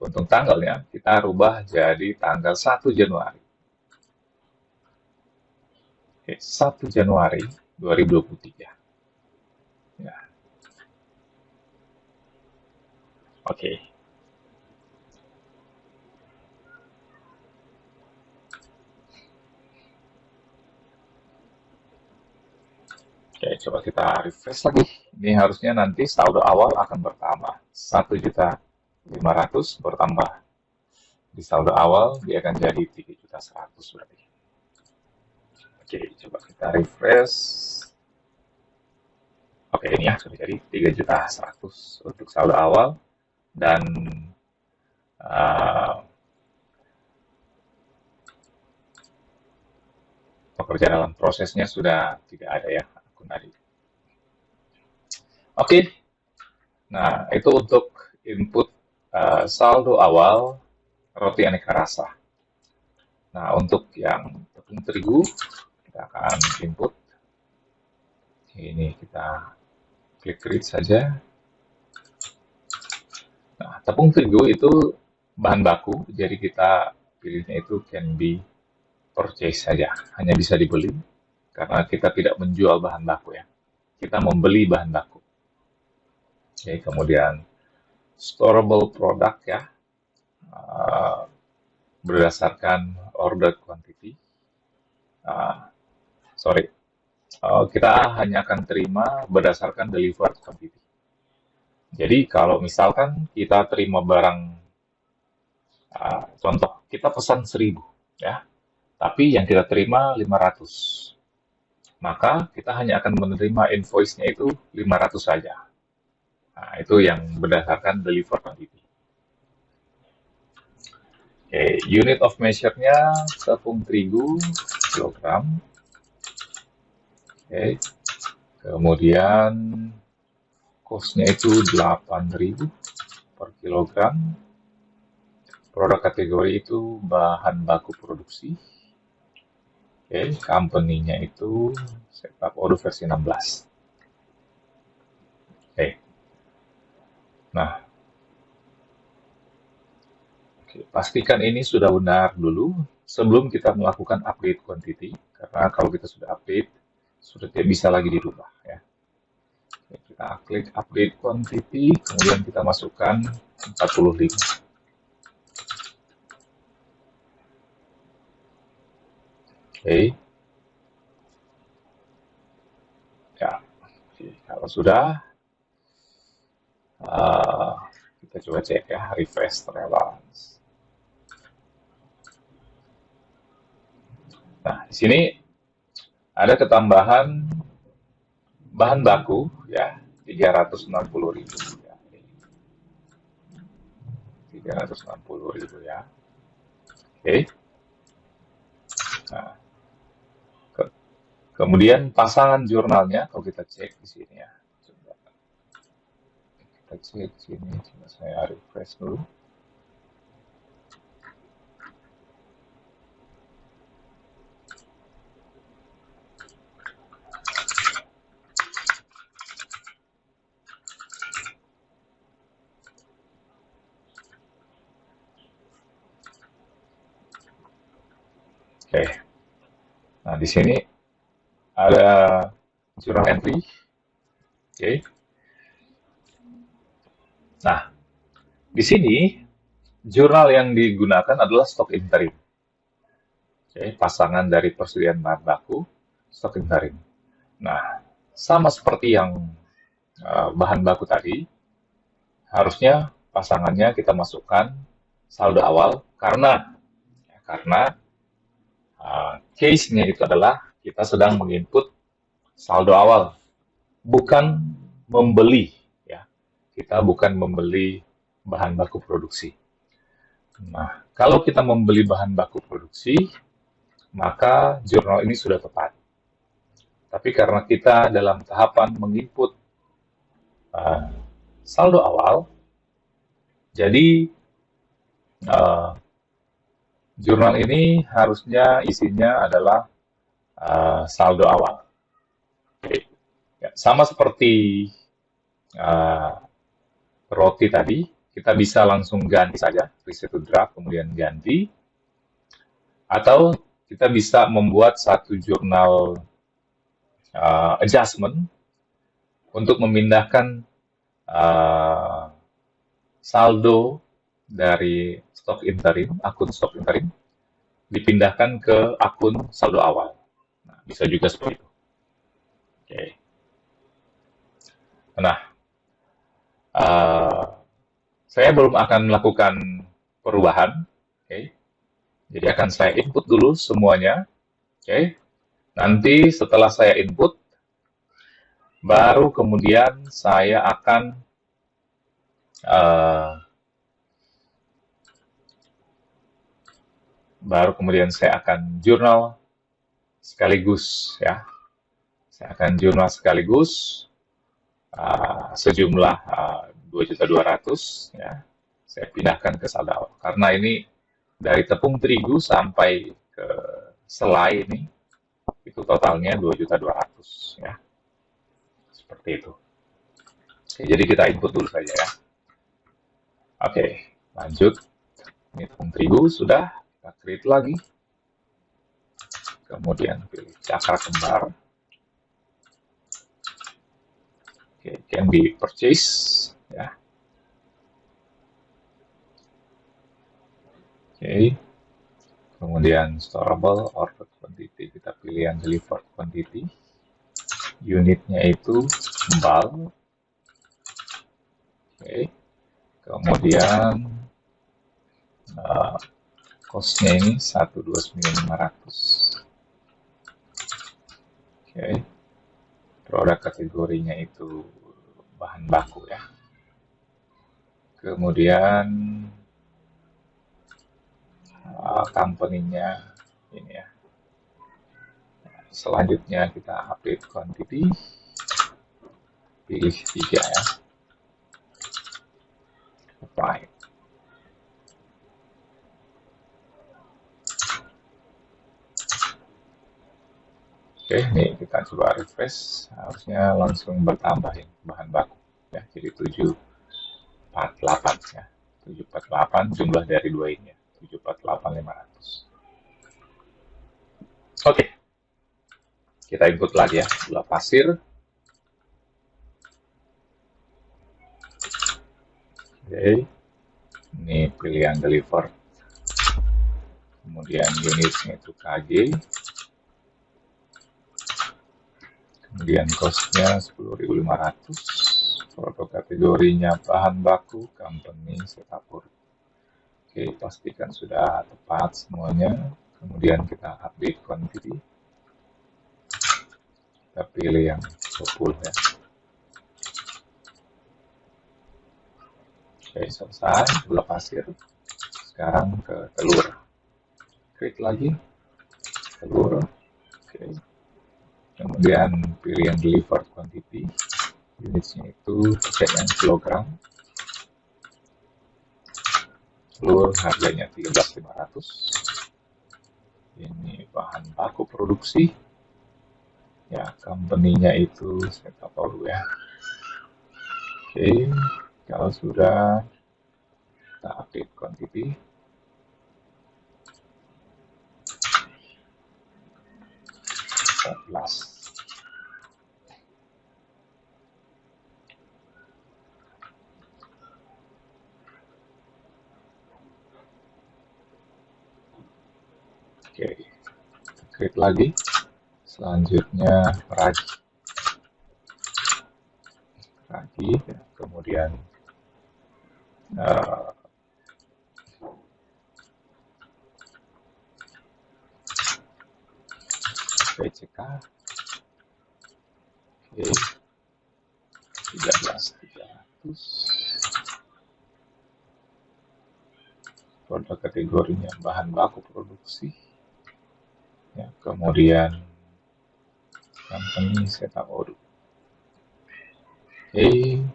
untuk tanggalnya kita rubah jadi tanggal 1 Januari. Oke, 1 Januari 2023. Ya, oke. Oke, coba kita refresh lagi. Ini harusnya nanti saldo awal akan bertambah. 1.500.000 bertambah di saldo awal, dia akan jadi 3.100.000 berarti. Oke, coba kita refresh. Oke, ini ya sudah jadi 3.100.000 untuk saldo awal. Dan pekerjaan dalam prosesnya sudah tidak ada ya akun tadi. Oke, nah itu untuk input saldo awal roti aneka rasa. Nah untuk yang tepung terigu kita akan input. Ini kita klik read saja. Nah tepung terigu itu bahan baku, jadi kita pilihnya itu can be purchase saja, hanya bisa dibeli karena kita tidak menjual bahan baku ya, kita membeli bahan baku. Oke, kemudian storable product ya, berdasarkan order quantity. Kita hanya akan terima berdasarkan delivered quantity. Jadi kalau misalkan kita terima barang, contoh kita pesan 1.000 ya, tapi yang kita terima 500, maka kita hanya akan menerima invoice-nya itu 500 saja. Nah, itu yang berdasarkan delivered quantity. Oke, unit of measure-nya tepung terigu kilogram. Oke, kemudian cost-nya itu 8.000 per kilogram. Produk kategori itu bahan baku produksi. Oke, company-nya itu setup Odoo versi 16. Oke. Nah, pastikan ini sudah benar dulu sebelum kita melakukan update quantity, karena kalau kita sudah update, sudah tidak bisa lagi dirubah ya. Oke, kita klik update quantity, kemudian kita masukkan 45. Oke. Ya, oke. Kalau sudah, kita coba cek ya, refresh relevance. Nah, di sini ada ketambahan bahan baku ya, 360.000 ya. 360.000 ya. Oke. Nah, kemudian pasangan jurnalnya kalau kita cek di sini ya. Coba kita cek di sini, coba saya refresh dulu. Oke. Nah, di sini ada jurnal entry. Oke. Nah, di sini jurnal yang digunakan adalah stok interim. Oke, pasangan dari persediaan bahan baku, stok interim. Nah, sama seperti yang bahan baku tadi, harusnya pasangannya kita masukkan saldo awal karena case-nya itu adalah kita sedang menginput saldo awal, bukan membeli ya. Kita bukan membeli bahan baku produksi. Nah, kalau kita membeli bahan baku produksi, maka jurnal ini sudah tepat. Tapi karena kita dalam tahapan menginput saldo awal, jadi jurnal ini harusnya isinya adalah saldo awal. Oke. Ya, sama seperti roti tadi, kita bisa langsung ganti saja, reset to draft, kemudian ganti. Atau kita bisa membuat satu jurnal adjustment untuk memindahkan saldo dari stok interim, akun stok interim, dipindahkan ke akun saldo awal. Nah, bisa juga seperti itu. Oke. Nah, saya belum akan melakukan perubahan. Oke. Jadi akan saya input dulu semuanya. Oke. Nanti setelah saya input, baru kemudian saya akan jurnal sekaligus ya. Saya akan jurnal sekaligus sejumlah 2.200.000 ya. Saya pindahkan ke saldo awal. Karena ini dari tepung terigu sampai ke selai ini itu totalnya 2.200.000 ya. Seperti itu. Oke, jadi kita input dulu saja ya. Oke, lanjut. Ini tepung terigu sudah, kita create lagi. Kemudian pilih cakra kembar. Oke, can be purchase ya. Oke. Kemudian storable ordered quantity, kita pilih yang delivered quantity. Unitnya itu bulk. Oke. Kemudian cost-nya ini 129.500. Oke. Produk kategorinya itu bahan baku ya. Kemudian company-nya ini ya. Selanjutnya kita update quantity. Pilih 3 ya. Apply. Oke, ini kita coba refresh, harusnya langsung bertambah ya, bahan baku ya, jadi 748 ya, 748 jumlah dari 2 ini ya, 748.500. Oke, kita input lagi ya, gula pasir. Oke, ini pilih yang deliver, kemudian unitnya itu KG. Kemudian cost-nya 10.500, produk kategorinya bahan baku, company Setapur. Oke, pastikan sudah tepat semuanya. Kemudian kita update quantity. Kita pilih yang 20 ya. Oke, selesai. Gula pasir. Sekarang ke telur. Klik lagi. Telur. Oke. Kemudian pilih yang delivered quantity, unitnya itu pakai yang kilogram, telur harganya 13.500. Ini bahan baku produksi ya, company-nya itu saya tahu dulu ya. Oke, kalau sudah kita update quantity. Oke, klik lagi. Selanjutnya ragi, ya. Kemudian eh, PCK, oke, 13.300. Produk kategorinya bahan baku produksi, ya, kemudian company setup order. Oke,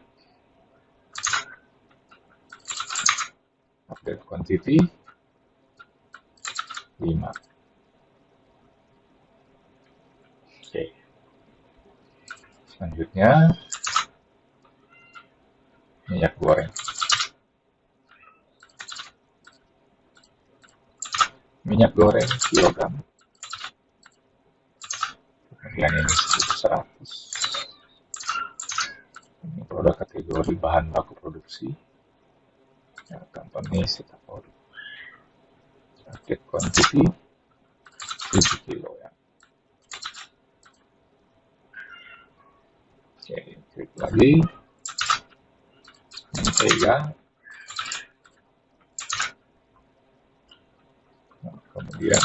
update quantity 5. Oke, selanjutnya minyak goreng. Minyak goreng kilogram, kemudian ini 1.100. Ini produk kategori bahan baku produksi, ya, company setup order. Update quantity 7 kilo, ya. Oke, klik lagi, mentega, nah, kemudian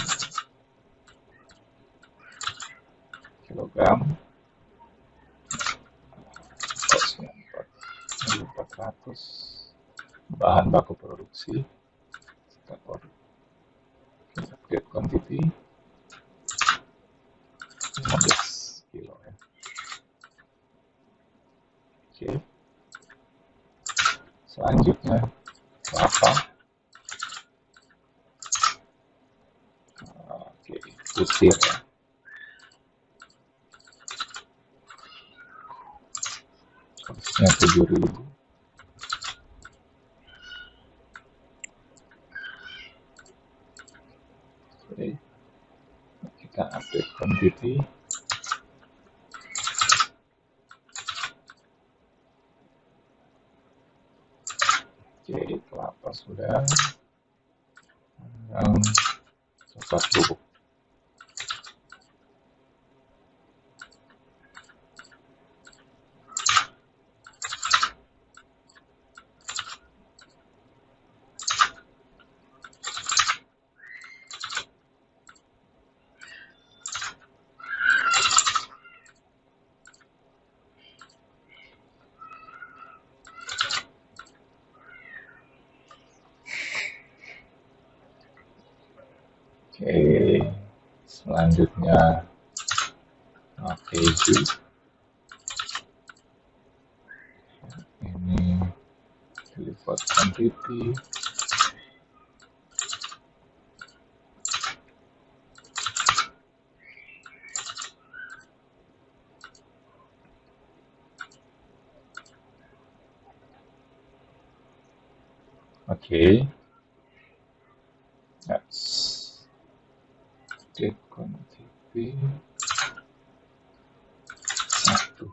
kilogram, kosnya 4.400, bahan baku produksi, setup order. Update quantity 15 kilo, ya. Oke, selanjutnya kelapa. Oke, pusir, ya. Kosnya 7.000. Oke, kita update quantity. Oke, kelapa sudah. Coklat bubuk. Oke, selanjutnya keju. Ini delivered quantity. Oke, that's update quantity 1.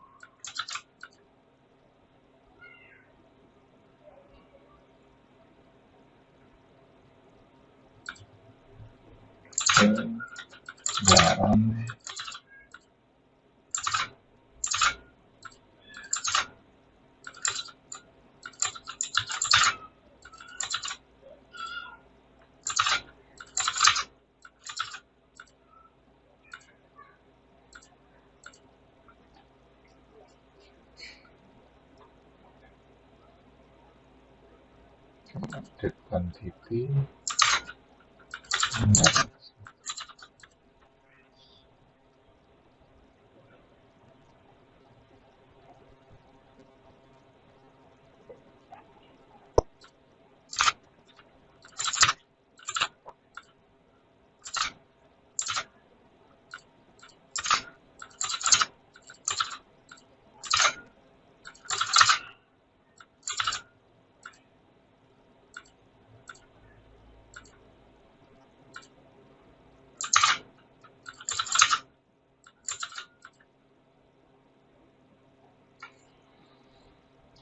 Oke, garam. Update quantity.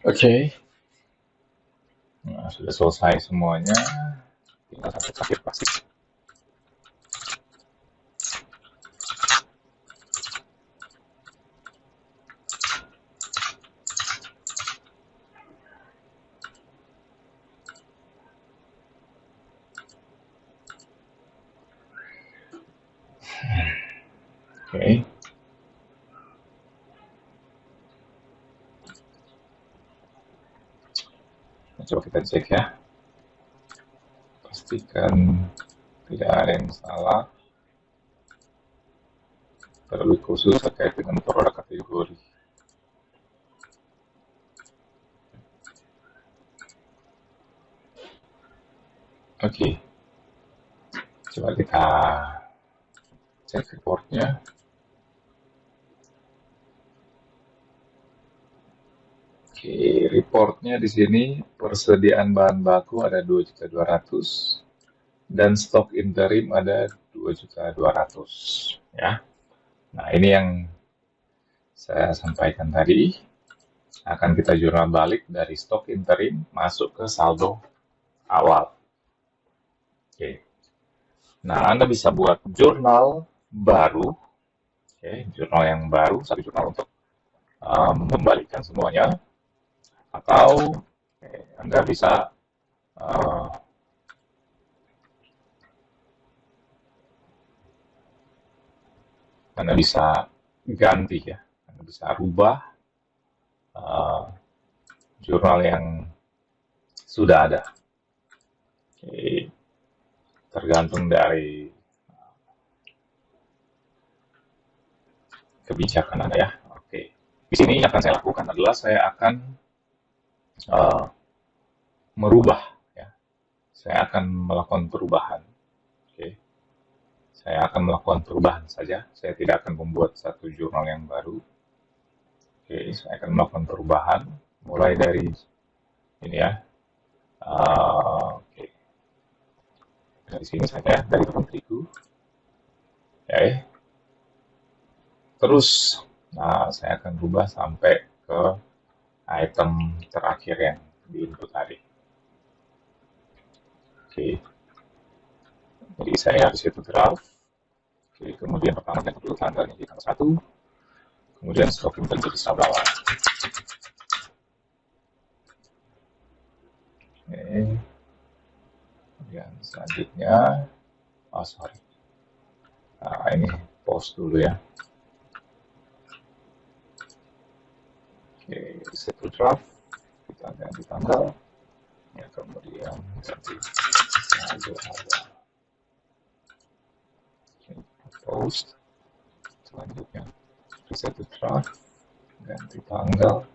Oke, nah, sudah selesai semuanya. Tinggal satu terakhir plastik. Oke, coba kita cek ya. Pastikan tidak ada yang salah. Terlebih khusus terkait dengan produk kategori. Oke, coba kita cek reportnya. Oke, reportnya di sini persediaan bahan baku ada 2.200.000 dan stok interim ada 2.200.000 ya. Nah, ini yang saya sampaikan tadi. Akan kita jurnal balik dari stok interim masuk ke saldo awal. Oke. Nah, Anda bisa buat jurnal baru, oke, jurnal yang baru, satu jurnal untuk membalikkan semuanya, atau Anda bisa uh, Anda bisa ganti ya, Anda bisa rubah uh, jurnal yang sudah ada. Oke, tergantung dari kebijakan Anda ya. Oke, di sini yang akan saya lakukan adalah saya akan uh, merubah ya, saya akan melakukan perubahan. Oke, saya akan melakukan perubahan saja. Saya tidak akan membuat satu jurnal yang baru. Oke, saya akan melakukan perubahan mulai dari ini ya. Oke, dari sini saja, dari tepung terigu. Ya, terus, nah, saya akan rubah sampai ke item terakhir yang di input tadi. Oke, jadi saya harus itu draft. Oke, kemudian pertama yang kedua tanggalnya di tanggal 1, kemudian stok inventory di sebelah bawah. Oke, kemudian selanjutnya, oh sorry, nah, ini post dulu ya. Oke, set to draft, kita ganti tanggal, ya kemudian ganti saldo awal. Oke, post, selanjutnya reset to draft, ganti tanggal.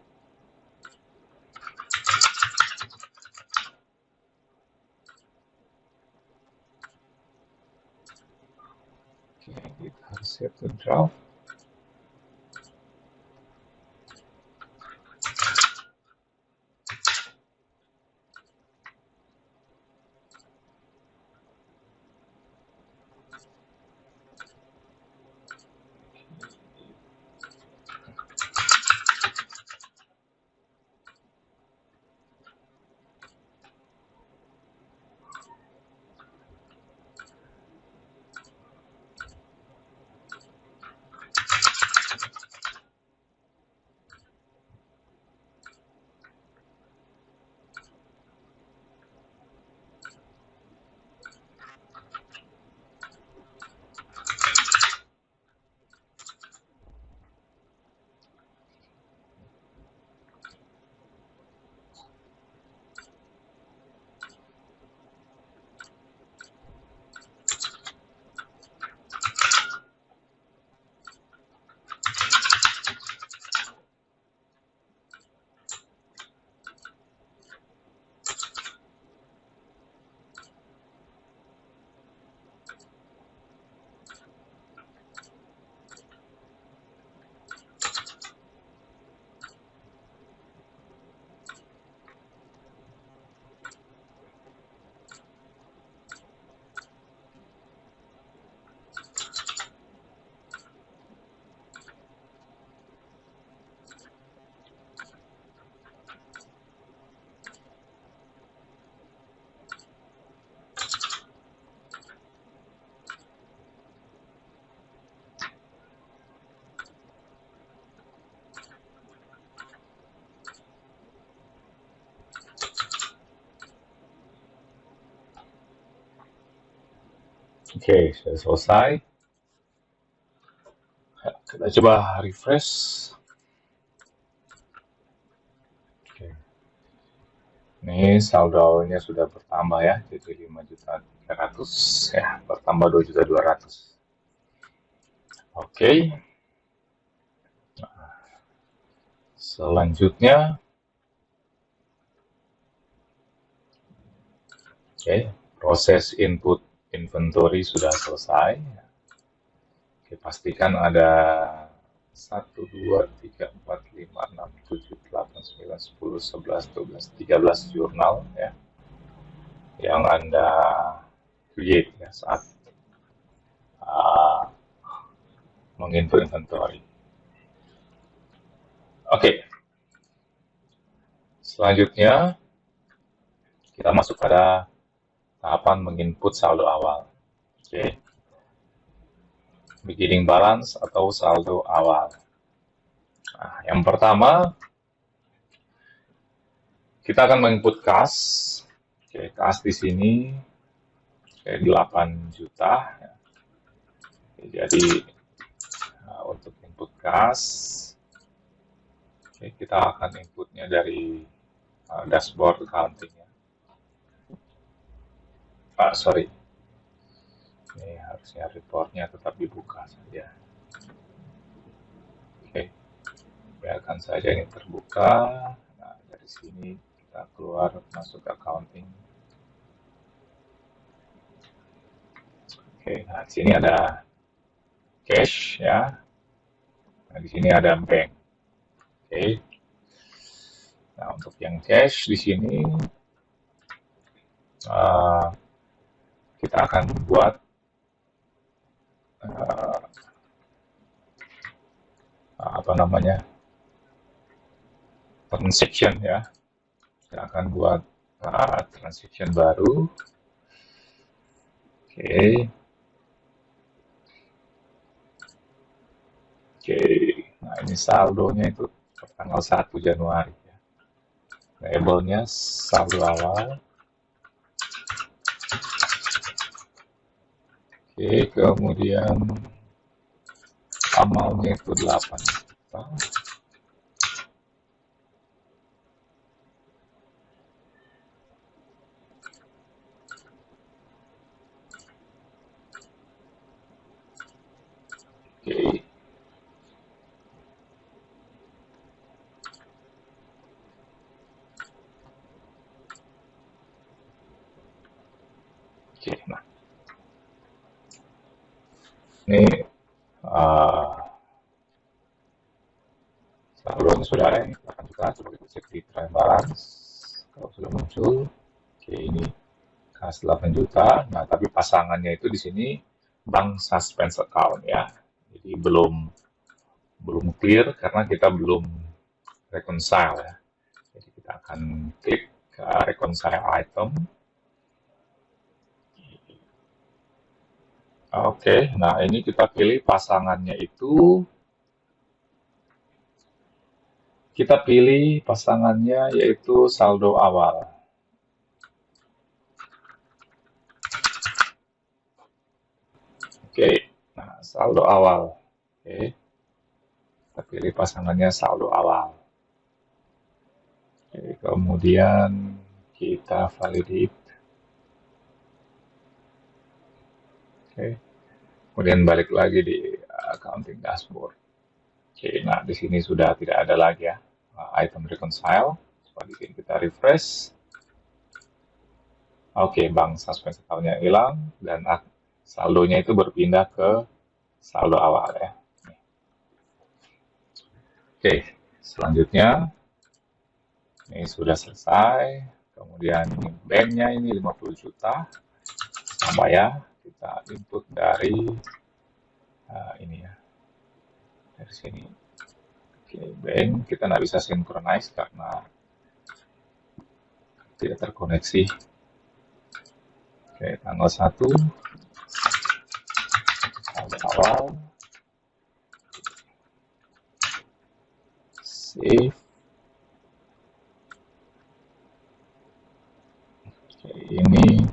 Oke, kita reset to draft. Oke, sudah selesai. Kita coba refresh. Oke. Ini saldonya sudah bertambah ya, jadi 5.300.000 ya, bertambah 2.200.000. Oke. Selanjutnya, oke, proses input inventory sudah selesai. Oke, pastikan ada 1, 2, 3, 4, 5, 6, 7, 8, 9, 10, 11, 12, 13 jurnal ya, yang Anda create ya saat menginput inventory. Oke, selanjutnya kita masuk pada tahapan menginput saldo awal. Oke, beginning balance atau saldo awal. Nah, yang pertama kita akan menginput kas. Oke, kas di sini 8 juta. Jadi untuk input kas, kita akan inputnya dari dashboard accounting. Sorry, ini harusnya reportnya tetap dibuka saja. Oke, biarkan saja ini terbuka. Nah, dari sini kita keluar masuk accounting. Oke, nah di sini ada cash ya. Nah, di sini ada bank. Oke. Nah, untuk yang cash di sini kita akan buat apa namanya, transaction ya. Kita akan buat transaction baru. Oke. Nah ini saldonya itu tanggal 1 Januari ya. Labelnya saldo awal. Oke, kemudian amalnya itu 8 juta. Oke. Oke, nah ini saldonya sudah ada ini 8 juta. Coba kita cek di trial balance kalau sudah muncul. Oke, ini kas 8 juta. Nah, tapi pasangannya itu di sini bank suspense account ya. Jadi belum clear karena kita belum reconcile ya. Jadi kita akan klik reconcile item. Oke, nah ini kita pilih pasangannya itu, kita pilih pasangannya yaitu saldo awal. Oke, nah saldo awal. Oke, kita pilih pasangannya saldo awal. Oke, kemudian kita validate. Oke, kemudian balik lagi di accounting dashboard. Oke, nah di sini sudah tidak ada lagi ya item reconcile. Coba di sini kita refresh. Oke, bank suspense account-nya hilang dan saldonya itu berpindah ke saldo awal ya. Oke, selanjutnya ini sudah selesai. Kemudian ini banknya ini 50 juta. Sama ya, kita input dari ini ya, dari sini. Oke, bank kita nggak bisa synchronize karena tidak terkoneksi. Oke, tanggal 1 saldo awal, save. Oke, ini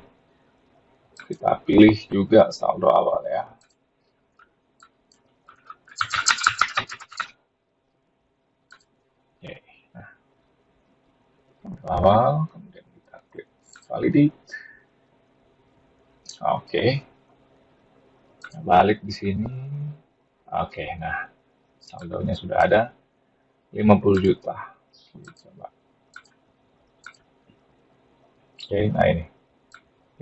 kita pilih juga saldo awal ya. awal, kemudian kita klik validate. Oke, nah, balik di sini. Oke, nah saldonya sudah ada 50 juta. Coba. Oke, nah ini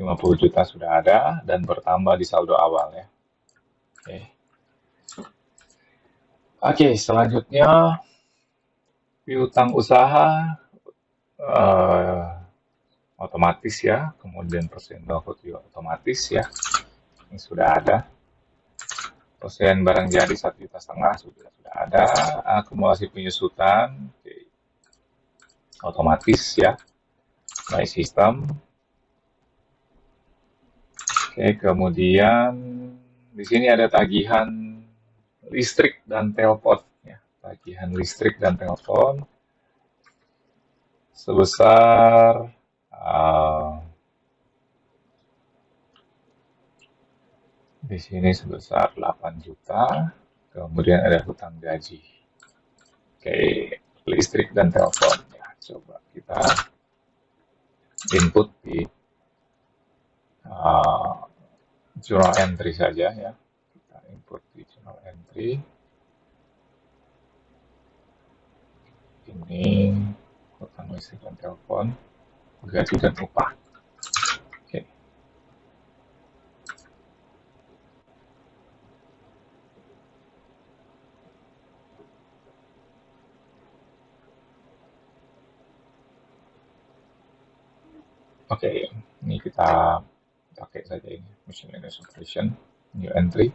50 juta sudah ada dan bertambah di saldo awal ya. Oke. Oke, selanjutnya piutang usaha eh, otomatis ya, kemudian persen download juga otomatis ya, ini sudah ada. Persen barang jadi 1,5 juta sudah ada. Akumulasi penyusutan otomatis ya, by sistem. Oke, kemudian di sini ada tagihan listrik dan telepon ya, tagihan listrik dan telepon sebesar di sini sebesar 8 juta, kemudian ada hutang gaji. Oke, listrik dan telepon ya, coba kita input di journal entry saja ya. Kita input di journal entry. Ini hutang listrik dan telepon, gaji dan upah. Oke. Oke, ini kita pakai saja ini miscellaneous operation, new entry.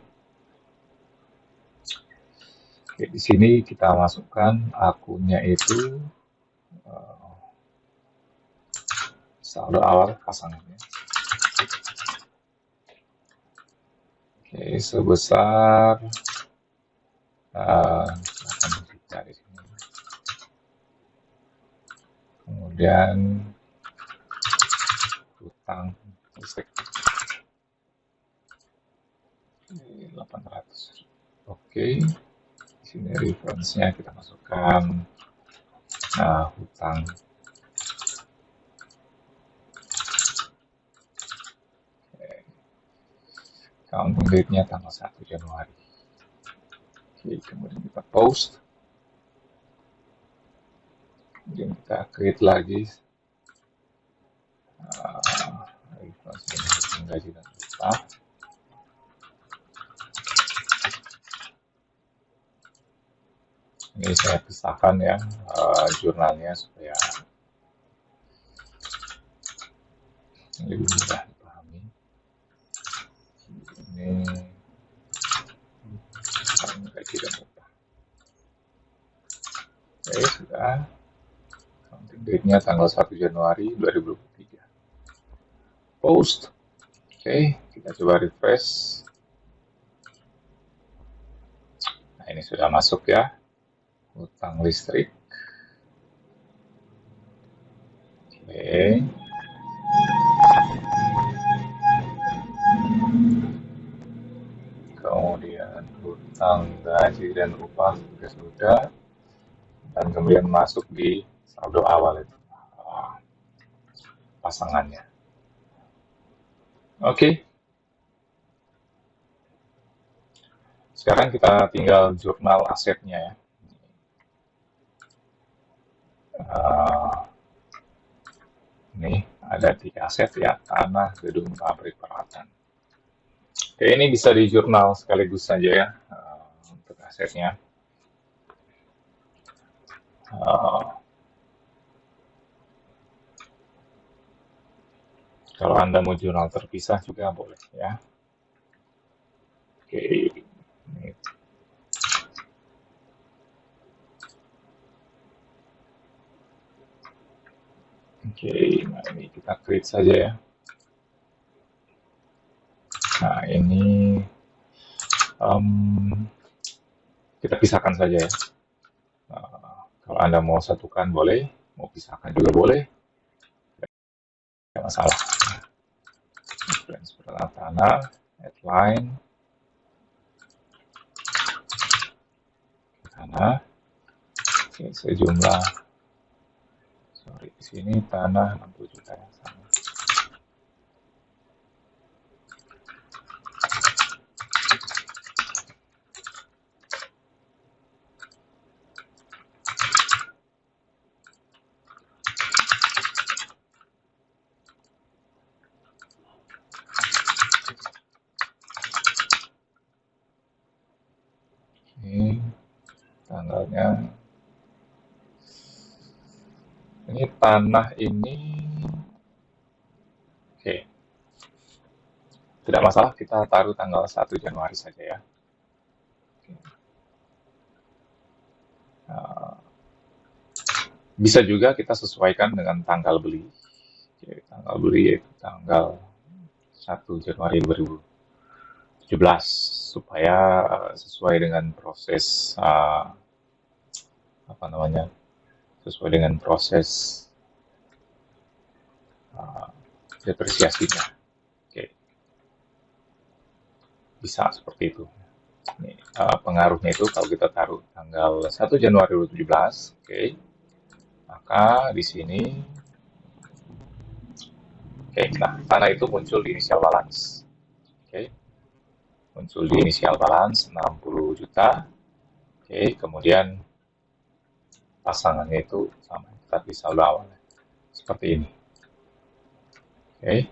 Oke, di sini kita masukkan akunnya itu saldo awal pasangannya. Oke, sebesar 8 juta di sini. Kemudian hutang listrik 800. Oke, di sini reference-nya kita masukkan hutang. Counting date-nya tanggal 1 Januari. Oke, kemudian kita post. Kemudian kita create lagi reference gaji dan upah. Ini saya pisahkan ya jurnalnya supaya lebih mudah dipahami. Ini gaji dan upah. Oke, sudah. Counting date-nya tanggal 1 Januari 2023. Post. Oke, kita coba refresh. Nah, ini sudah masuk ya. Hutang listrik. Oke. Kemudian hutang gaji dan upah juga sudah. Dan kemudian masuk di saldo awal itu pasangannya. Oke. Sekarang kita tinggal jurnal asetnya ya. Ini ada 3 aset ya, tanah, gedung, pabrik, peralatan. Oke, ini bisa di jurnal sekaligus saja ya untuk asetnya. Kalau Anda mau jurnal terpisah juga boleh ya. Oke, ini. Oke, nah ini kita create saja ya. Nah ini kita pisahkan saja ya. Kalau Anda mau satukan boleh, mau pisahkan juga boleh, tidak masalah. Reference tanah, headline, tanah, oke, sejumlah Di sini tanah 60 juta ya, sama. Ini tanggalnya. Ini tanah ini, oke, tidak masalah kita taruh tanggal 1 Januari saja ya. Nah, bisa juga kita sesuaikan dengan tanggal beli. Oke, tanggal beli yaitu tanggal 1 Januari 2017 supaya sesuai dengan proses apa namanya, sesuai dengan proses uh, depresiasinya. Oke, bisa seperti itu. Ini, pengaruhnya itu kalau kita taruh tanggal 1 Januari 2017, oke, maka di sini, oke, nah tanah itu muncul di inisial balance, oke, muncul di inisial balance 60 juta, oke, kemudian pasangannya itu sama, tapi saldo awal seperti ini, oke.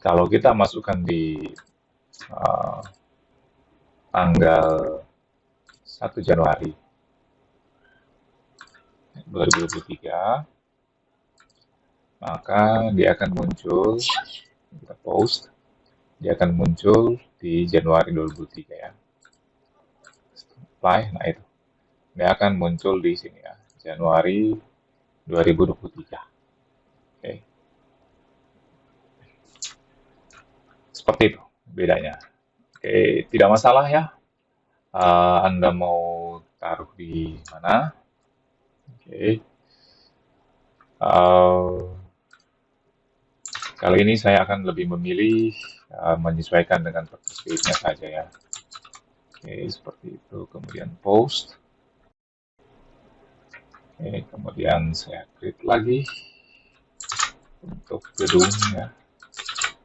Kalau kita masukkan di uh, tanggal 1 Januari 2023, maka dia akan muncul, kita post, dia akan muncul di Januari 2023 ya. Apply, nah itu. Dia akan muncul di sini ya, Januari 2023. Oke. Seperti itu bedanya. Oke, tidak masalah ya. Anda mau taruh di mana? Oke. Kali ini saya akan lebih memilih menyesuaikan dengan purpose nya saja ya. Oke, seperti itu. Kemudian post. Oke, kemudian saya klik lagi untuk gedung ya.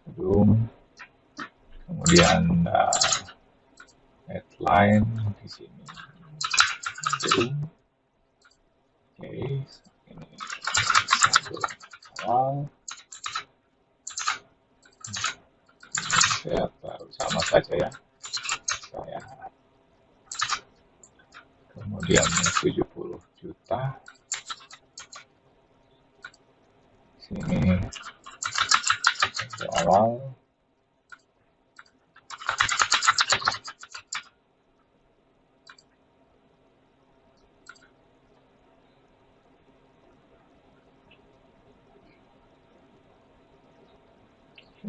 Gedung. Kemudian headline di sini. Gedung. Oke, ini awal. Saya taruh sama saja ya. Saya kemudian 70 juta. Sini awal.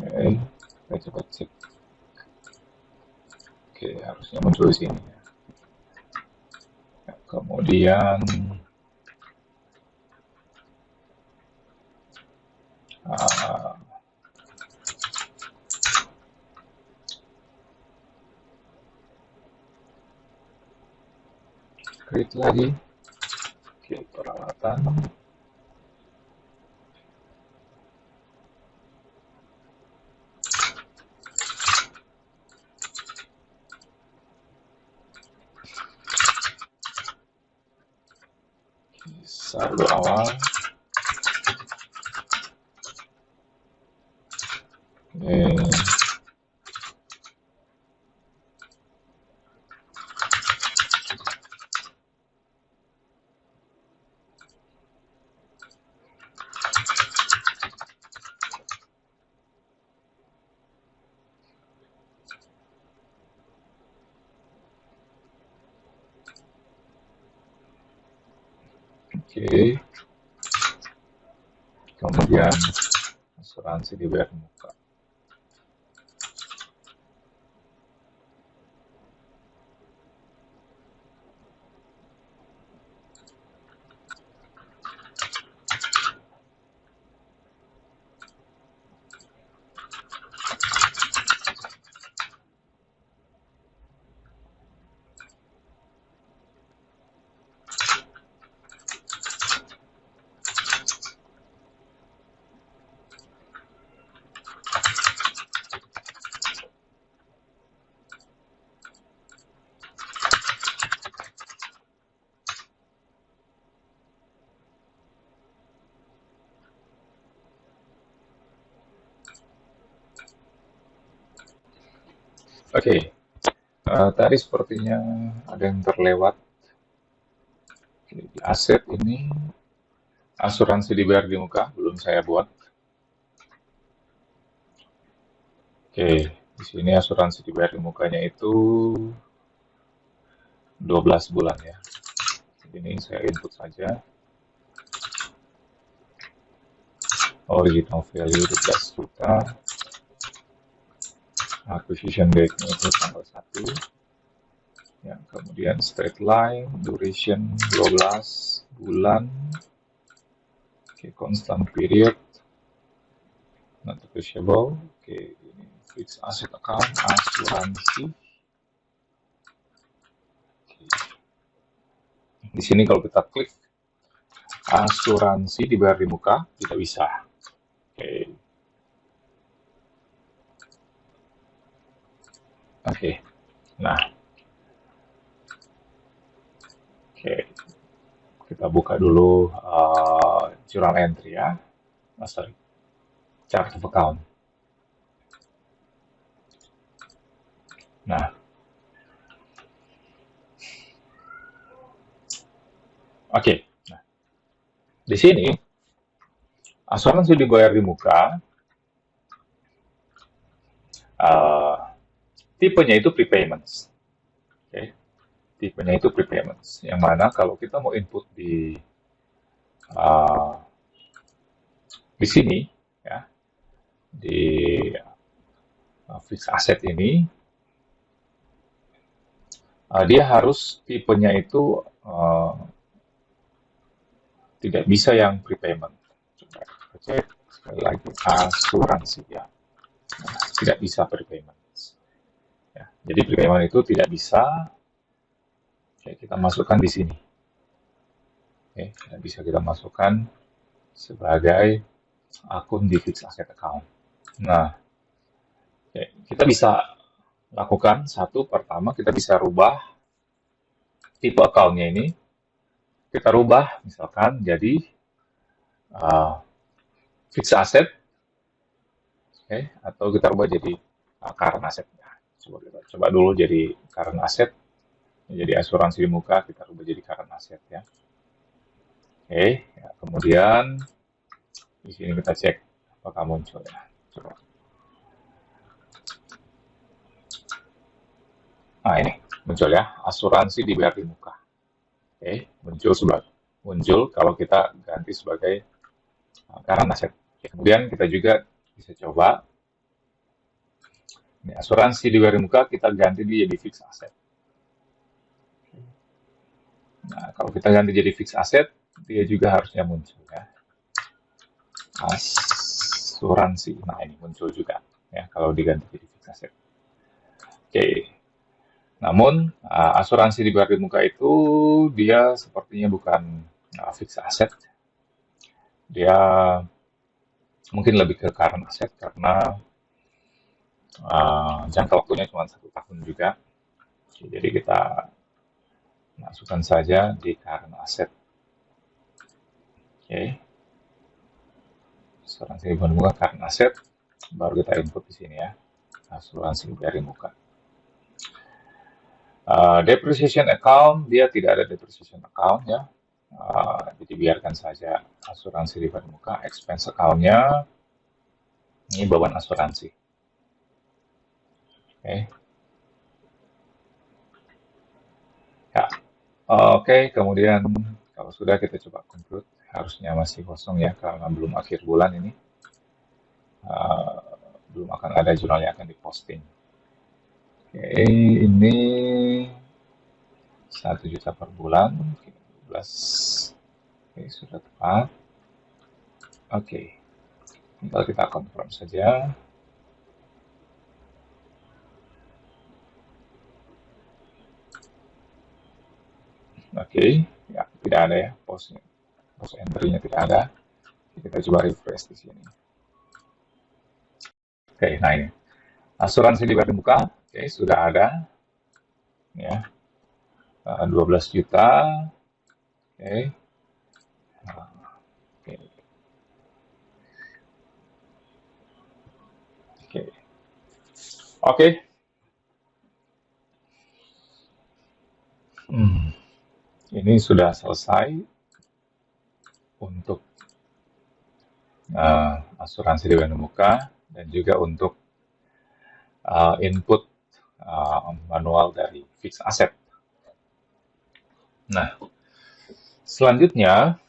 Oke, kita coba cek. Oke, harusnya muncul di sini. Kemudian klik lagi. Oke, peralatan. Saldo awal. Oke. Kemudian asuransi dibayar muka. Oke, tadi sepertinya ada yang terlewat. Oke, di aset ini asuransi dibayar di muka belum saya buat. Oke, di sini asuransi dibayar di mukanya itu 12 bulan ya. Ini saya input saja. Original value 12 juta. Acquisition date-nya itu tanggal 1. Ya, kemudian straight line, duration 12 bulan. Oke, constant period, not depreciable. Oke, ini fixed asset account, asuransi. Oke. Di sini kalau kita klik asuransi dibayar di muka, tidak bisa. Oke. Oke. Nah, oke. Kita buka dulu journal entry ya. Sorry, chart of account. Nah, oke. Nah, di sini asuransi dibayar di muka, uh, tipenya itu prepayments. Oke. Tipenya itu prepayments. Yang mana kalau kita mau input uh, di sini, ya, di fixed asset ini, dia harus tipenya itu tidak bisa yang prepayment. Coba cek sekali lagi asuransi ya. Nah, tidak bisa prepayment. Ya, jadi prepayment itu tidak bisa. Oke, kita masukkan di sini. Oke, tidak bisa kita masukkan sebagai akun di fixed asset account. Nah, oke, kita bisa lakukan satu pertama kita bisa rubah tipe accountnya ini. Kita rubah misalkan jadi uh, fixed asset, okay, atau kita rubah jadi current asset. Nah, coba dulu jadi current asset, jadi asuransi di muka kita rubah jadi current asset ya. Oke, okay, ya, kemudian di sini kita cek apakah muncul ya. Coba. Nah ini muncul ya, asuransi dibayar di muka. Oke, okay, muncul kalau kita ganti sebagai current asset. Okay, kemudian kita juga bisa coba ini asuransi dibayar di muka kita ganti dia jadi fixed asset. Nah, kalau kita ganti jadi fixed asset, dia juga harusnya muncul ya. Asuransi. Nah, ini muncul juga ya kalau diganti jadi fixed asset. Oke. Namun asuransi di di muka itu dia sepertinya bukan fixed asset. Dia mungkin lebih ke current asset karena jangka waktunya cuma 1 tahun juga. Jadi kita masukkan saja di current asset. Oke. Asuransi di muka current asset, baru kita input di sini ya. Asuransi dari muka. Depreciation account, dia tidak ada depreciation account ya. Jadi biarkan saja asuransi di muka. Expense account-nya, ini beban asuransi. Oke. Ya. Oke, kemudian kalau sudah kita coba conclude. Harusnya masih kosong ya, karena belum akhir bulan ini. Belum akan ada jurnal yang akan diposting. Oke, ini 1 juta per bulan. 12. Oke, sudah tepat. Oke, tinggal kita confirm saja. Oke, ya tidak ada ya post entry-nya tidak ada. Kita coba refresh di sini. Oke, nah ini asuransi di muka, oke sudah ada ya 12 juta. Oke, oke, oke, oke. Ini sudah selesai untuk asuransi DWN Muka dan juga untuk input manual dari fixed asset. Nah, selanjutnya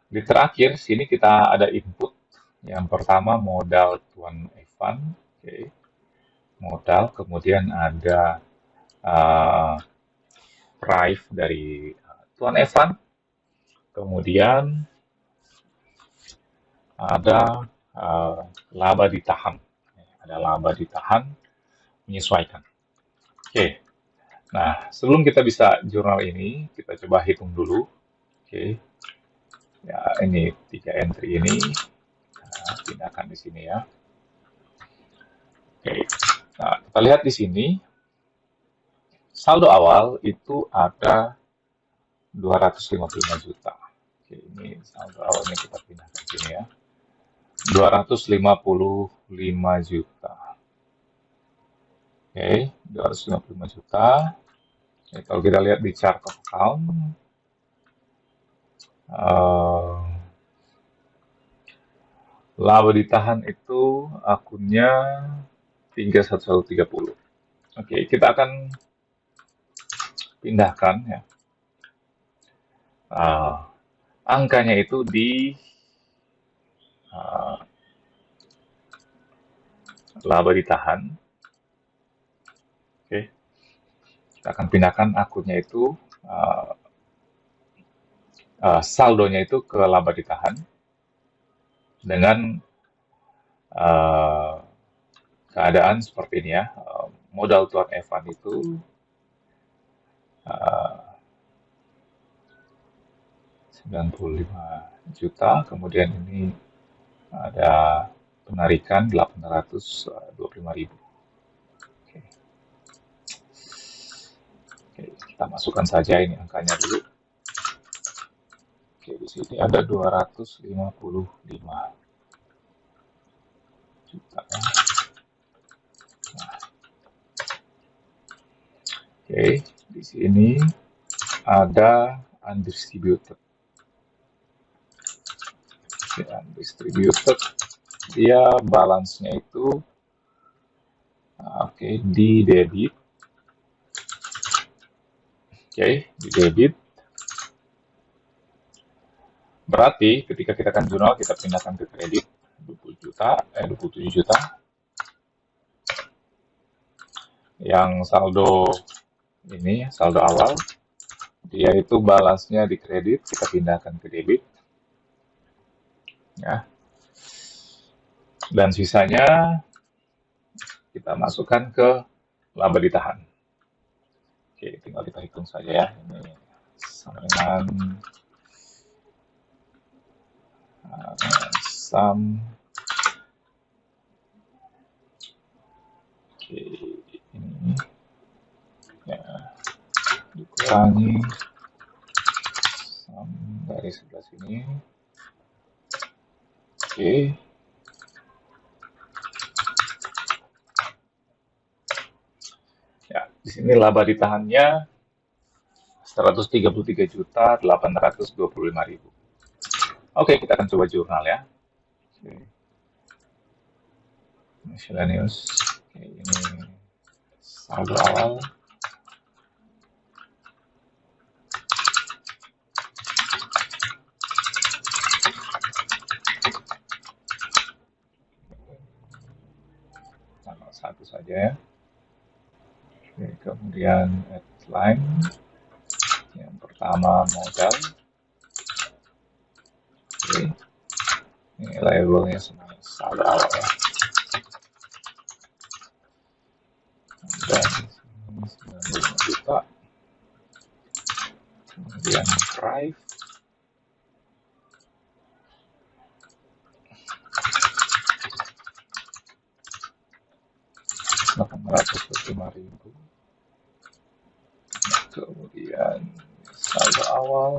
di terakhir sini kita ada input. Yang pertama modal Tuan Evan, modal, kemudian ada price dari Tuan Evan, kemudian ada laba ditahan, menyesuaikan. Oke. Nah, sebelum kita bisa jurnal ini, kita coba hitung dulu. Oke. Ya, ini 3 entry ini. Nah, pindahkan di sini ya. Oke. Nah, kita lihat di sini. Saldo awal itu ada 255 juta. Oke, ini saldo awalnya kita pindahkan ke sini ya. 255 juta. Oke, 255 juta. Oke, kalau kita lihat di chart of account, laba ditahan itu akunnya 31130. Oke, kita akan pindahkan ya. Angkanya itu di laba ditahan. Oke, kita akan pindahkan akunnya itu saldonya itu ke laba ditahan dengan keadaan seperti ini ya. Modal Tuan Evan itu 95 juta, kemudian ini ada penarikan 825.000. Oke. Oke, kita masukkan saja ini angkanya dulu. Oke, di sini ada 255 juta ya. Nah. Oke, di sini ada undistributed. Undistributed, dia balance-nya itu di debit. Di debit. Berarti ketika kita akan jurnal, kita pindahkan ke kredit 27 juta. Yang saldo ini, saldo awal, dia itu balance-nya di kredit, kita pindahkan ke debit. Ya. Dan sisanya kita masukkan ke laba ditahan. Oke, tinggal kita hitung saja ya. Ini sama dengan sum. Oke, ini ya dikurangi sum dari sebelah sini. Oke. Ya, di sini laba ditahannya 133.825.000. Oke, kita akan coba jurnal ya. Oke. Miscellaneous. Oke, ini saldo awal. Tanggal 1 saja ya. Oke, kemudian headline. Yang pertama modal. Oke. Ini labelnya semuanya saldo awal ya. Dan 95 juta. Kemudian price. Rp825.000. Kemudian saldo awal.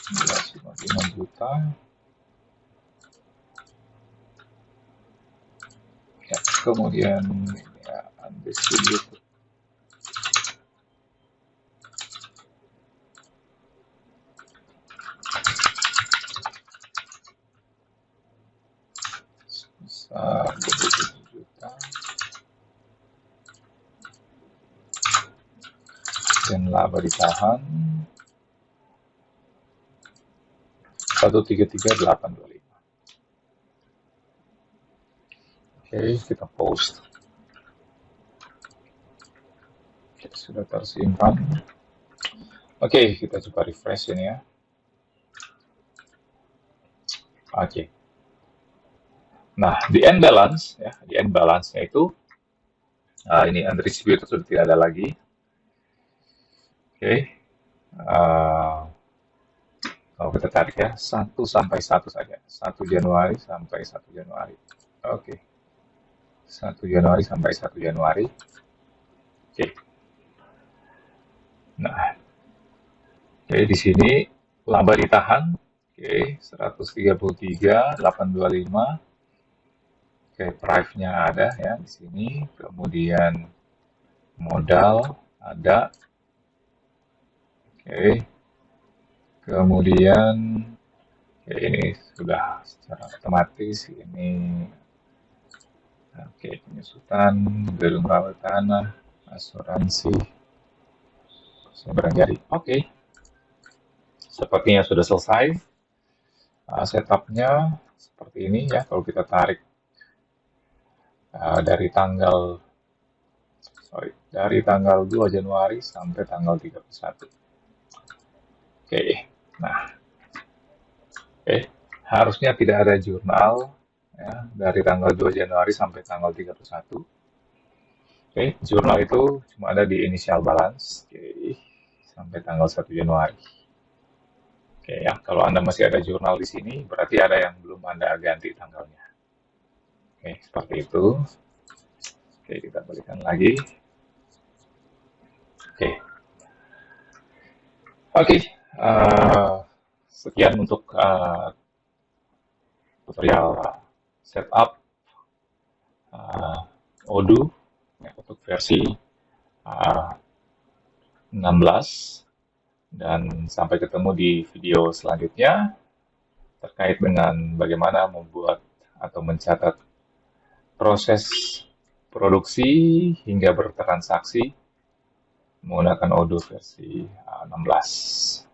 Rp5 juta. kemudian ya, undistributed. Bisa 27 juta. Dan laba ditahan 133.825. Oke, kita post. Oke, sudah tersimpan. Oke, kita coba refresh ini ya. Oke. Nah, di end balance ya, di end balance-nya itu ini undistributed sudah tidak ada lagi. Oke. Kalau kita tarik ya, 1 sampai 1 saja. 1 Januari sampai 1 Januari. Oke. 1 Januari sampai 1 Januari. Oke. Nah, oke di sini laba ditahan. Oke, 133.825. Oke, price-nya ada ya di sini. Kemudian modal ada. Oke. Kemudian ini sudah secara otomatis ini. Oke, penyusutan, gedung rawat tanah, asuransi, barang jadi. Oke, sepertinya sudah selesai. Setupnya seperti ini ya. Kalau kita tarik dari tanggal 2 Januari sampai tanggal 31. Oke, nah, harusnya tidak ada jurnal ya, dari tanggal 2 Januari sampai tanggal 31. Oke, jurnal itu cuma ada di initial balance. Oke, sampai tanggal 1 Januari. Oke ya, kalau Anda masih ada jurnal di sini, berarti ada yang belum Anda ganti tanggalnya. Oke, seperti itu. Oke, kita balikan lagi. Oke, sekian untuk tutorial setup Odoo ya, untuk versi 16, dan sampai ketemu di video selanjutnya terkait dengan bagaimana membuat atau mencatat proses produksi hingga bertransaksi menggunakan Odoo versi 16.